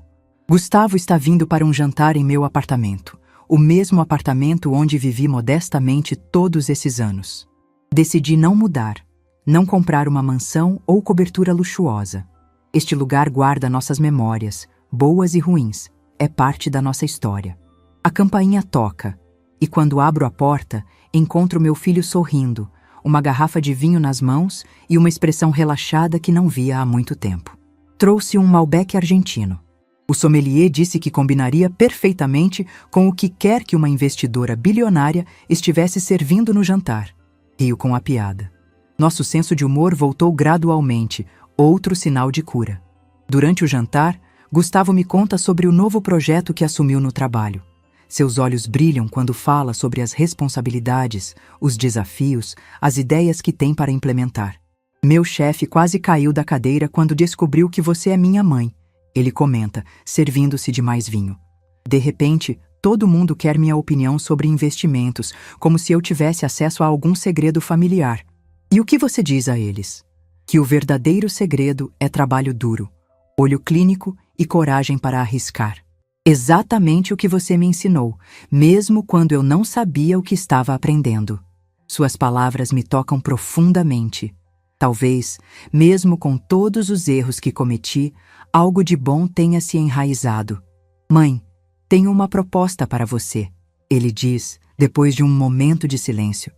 Gustavo está vindo para um jantar em meu apartamento, o mesmo apartamento onde vivi modestamente todos esses anos. Decidi não mudar, não comprar uma mansão ou cobertura luxuosa. Este lugar guarda nossas memórias, boas e ruins, é parte da nossa história. A campainha toca, e quando abro a porta, encontro meu filho sorrindo, uma garrafa de vinho nas mãos e uma expressão relaxada que não via há muito tempo. Trouxe um Malbec argentino. O sommelier disse que combinaria perfeitamente com o que quer que uma investidora bilionária estivesse servindo no jantar. Rio com a piada. Nosso senso de humor voltou gradualmente, outro sinal de cura. Durante o jantar, Gustavo me conta sobre o novo projeto que assumiu no trabalho. Seus olhos brilham quando fala sobre as responsabilidades, os desafios, as ideias que tem para implementar. Meu chefe quase caiu da cadeira quando descobriu que você é minha mãe, ele comenta, servindo-se de mais vinho. De repente, todo mundo quer minha opinião sobre investimentos, como se eu tivesse acesso a algum segredo familiar. E o que você diz a eles? Que o verdadeiro segredo é trabalho duro, olho clínico e coragem para arriscar. Exatamente o que você me ensinou, mesmo quando eu não sabia o que estava aprendendo. Suas palavras me tocam profundamente. Talvez, mesmo com todos os erros que cometi, algo de bom tenha se enraizado. Mãe, tenho uma proposta para você, ele diz, depois de um momento de silêncio.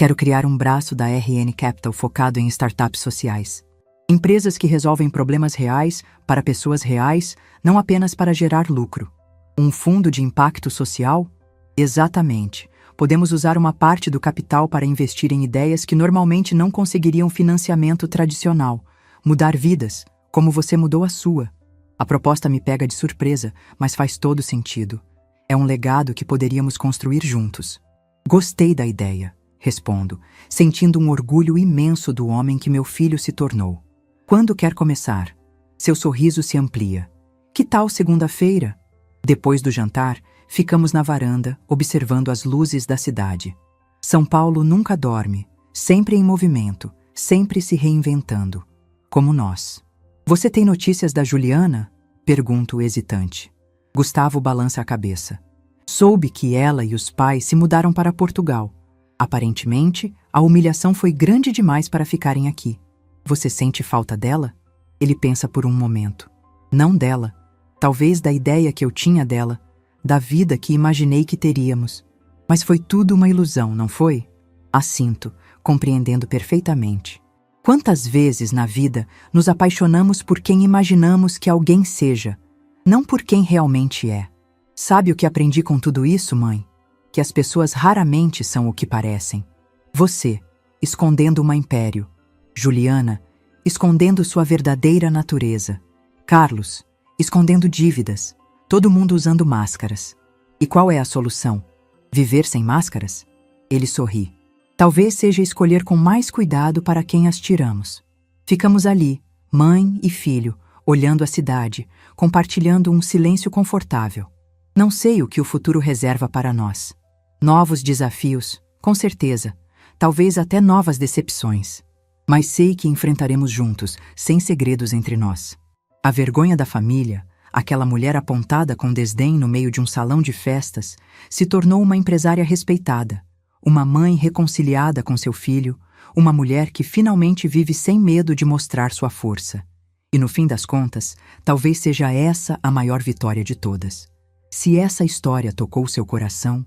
Quero criar um braço da RN Capital focado em startups sociais. Empresas que resolvem problemas reais para pessoas reais, não apenas para gerar lucro. Um fundo de impacto social? Exatamente. Podemos usar uma parte do capital para investir em ideias que normalmente não conseguiriam financiamento tradicional. Mudar vidas, como você mudou a sua. A proposta me pega de surpresa, mas faz todo sentido. É um legado que poderíamos construir juntos. Gostei da ideia. Respondo, sentindo um orgulho imenso do homem que meu filho se tornou. Quando quer começar? Seu sorriso se amplia. Que tal segunda-feira? Depois do jantar, ficamos na varanda, observando as luzes da cidade. São Paulo nunca dorme, sempre em movimento, sempre se reinventando. Como nós. Você tem notícias da Juliana? Pergunto hesitante. Gustavo balança a cabeça. Soube que ela e os pais se mudaram para Portugal. Aparentemente, a humilhação foi grande demais para ficarem aqui. Você sente falta dela? Ele pensa por um momento. Não dela. Talvez da ideia que eu tinha dela, da vida que imaginei que teríamos. Mas foi tudo uma ilusão, não foi? Assinto, compreendendo perfeitamente. Quantas vezes na vida nos apaixonamos por quem imaginamos que alguém seja, não por quem realmente é? Sabe o que aprendi com tudo isso, mãe? Que as pessoas raramente são o que parecem. Você, escondendo um império. Juliana, escondendo sua verdadeira natureza. Carlos, escondendo dívidas. Todo mundo usando máscaras. E qual é a solução? Viver sem máscaras? Ele sorri. Talvez seja escolher com mais cuidado para quem as tiramos. Ficamos ali, mãe e filho, olhando a cidade, compartilhando um silêncio confortável. Não sei o que o futuro reserva para nós. Novos desafios, com certeza, talvez até novas decepções. Mas sei que enfrentaremos juntos, sem segredos entre nós. A vergonha da família, aquela mulher apontada com desdém no meio de um salão de festas, se tornou uma empresária respeitada, uma mãe reconciliada com seu filho, uma mulher que finalmente vive sem medo de mostrar sua força. E no fim das contas, talvez seja essa a maior vitória de todas. Se essa história tocou seu coração,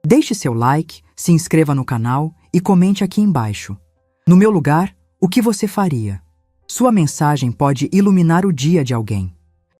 deixe seu like, se inscreva no canal e comente aqui embaixo. No meu lugar, o que você faria? Sua mensagem pode iluminar o dia de alguém.